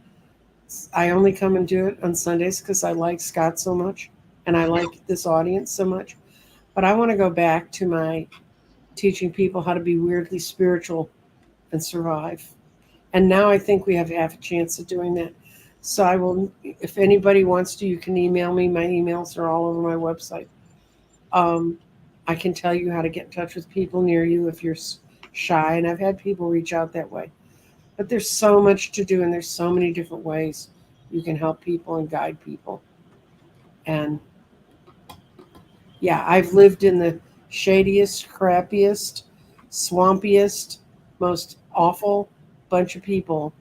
I only come and do it on Sundays because I like Scott so much and I like this audience so much. But I want to go back to my teaching people how to be weirdly spiritual and survive. And now I think we have half a chance of doing that. So I will, if anybody wants to, you can email me. My emails are all over my website. I can tell you how to get in touch with people near you if you're shy. And I've had people reach out that way. But there's so much to do, and there's so many different ways you can help people and guide people. And Yeah, I've lived in the shadiest, crappiest, swampiest, most awful bunch of people.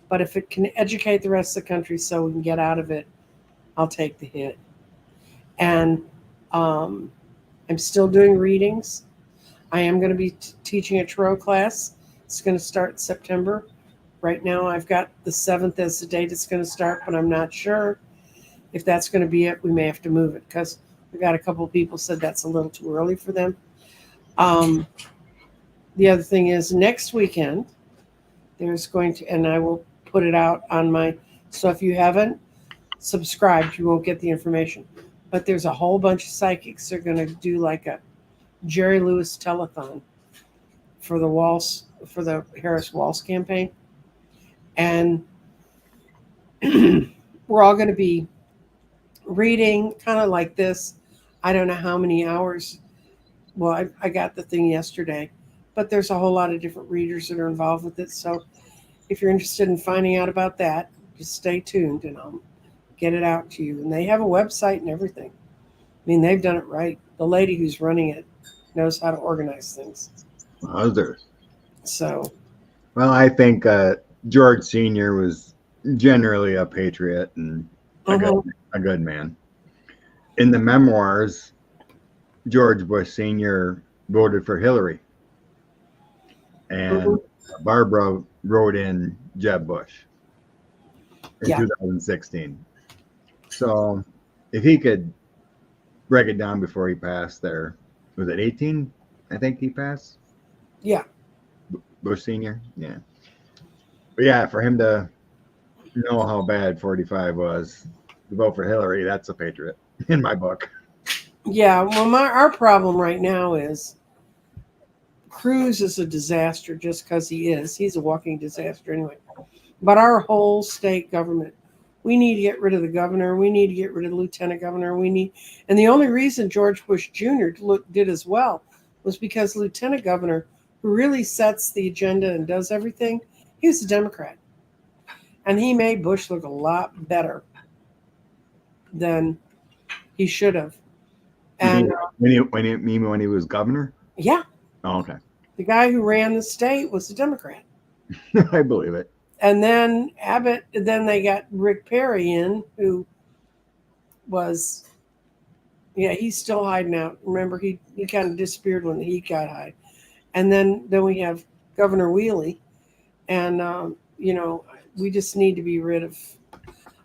But if it can educate the rest of the country so we can get out of it, I'll take the hit. And um, I'm still doing readings. I am going to be teaching a tarot class. It's going to start in September. Right now, I've got the 7th as the date it's going to start, but I'm not sure if that's going to be it. We may have to move it because we got a couple of people said that's a little too early for them. Um, the other thing is next weekend, there's going to, and I will put it out on my, so if you haven't subscribed, you won't get the information. But there's a whole bunch of psychics that are going to do like a Jerry Lewis telethon for the Walsh, for the Harris Walsh campaign. And we're all going to be reading kind of like this. I don't know how many hours. Well, I got the thing yesterday, but there's a whole lot of different readers that are involved with it. So if you're interested in finding out about that, just stay tuned and I'll get it out to you. And they have a website and everything. I mean, they've done it right. The lady who's running it knows how to organize things. Others. So, Well, I think George Sr. was generally a patriot and a good man. In the memoirs, George Bush Sr. voted for Hillary, and Barbara wrote in Jeb Bush in 2016. So if he could break it down before he passed there, was it 18? I think he passed. Yeah. Bush Sr. Yeah. But yeah, for him to know how bad 45 was, to vote for Hillary, that's a patriot in my book. Yeah. Well, our problem right now is Cruz is a disaster just because he is. He's a walking disaster anyway. But our whole state government, we need to get rid of the governor. We need to get rid of the lieutenant governor. And the only reason George Bush Jr. did as well was because lieutenant governor, who really sets the agenda and does everything, he was a Democrat. And he made Bush look a lot better than he should have. And when he was governor? Yeah. Oh, okay. The guy who ran the state was a Democrat. I believe it. And then Abbott, then they got Rick Perry in, who was, he's still hiding out. Remember, he kind of disappeared when the heat got high. And then we have Governor Wheelie. And, we just need to be rid of.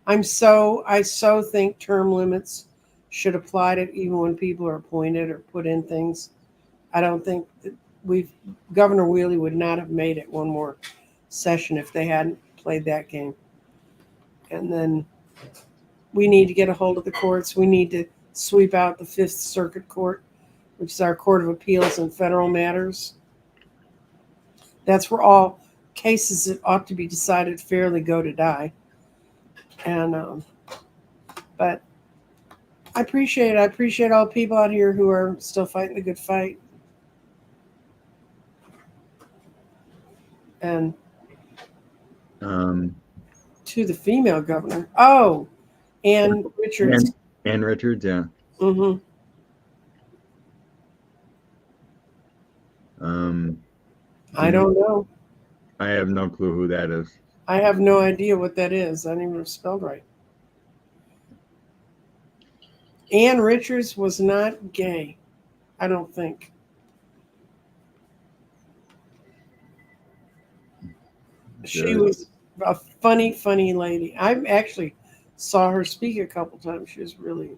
I so think term limits should apply to even when people are appointed or put in things. I don't think that Governor Wheelie would not have made it one more session if they hadn't played that game. And then we need to get a hold of the courts. We need to sweep out the Fifth Circuit Court, which is our Court of Appeals in federal matters. That's where all cases that ought to be decided fairly go to die. And but I appreciate all the people out here who are still fighting the good fight. And to the female governor. Oh, Ann Richards. Ann Richards, yeah. Mm-hmm. I don't know. I have no clue who that is. I have no idea what that is. I didn't even have spelled right. Ann Richards was not gay, I don't think. She was a funny lady. I actually saw her speak a couple times. She was really.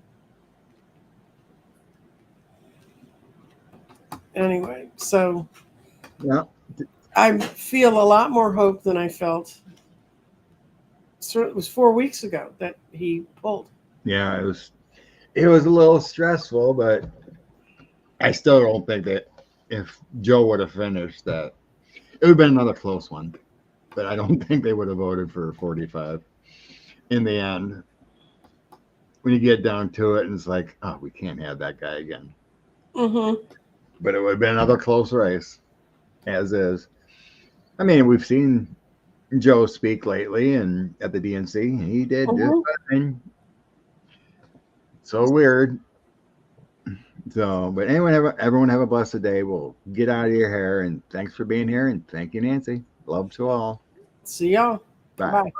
Anyway, so yeah, I feel a lot more hope than I felt. So it was 4 weeks ago that he pulled. Yeah, it was a little stressful, but I still don't think that if Joe would have finished that, it would have been another close one. But I don't think they would have voted for 45 in the end. When you get down to it, and it's like, oh, we can't have that guy again. Mm-hmm. But it would have been another close race, as is. I mean, we've seen Joe speak lately, and at the DNC, he did do fine. So weird. So, but anyway, everyone have a blessed day. We'll get out of your hair, and thanks for being here. And thank you, Nancy. Love to all. See y'all. Bye. Bye.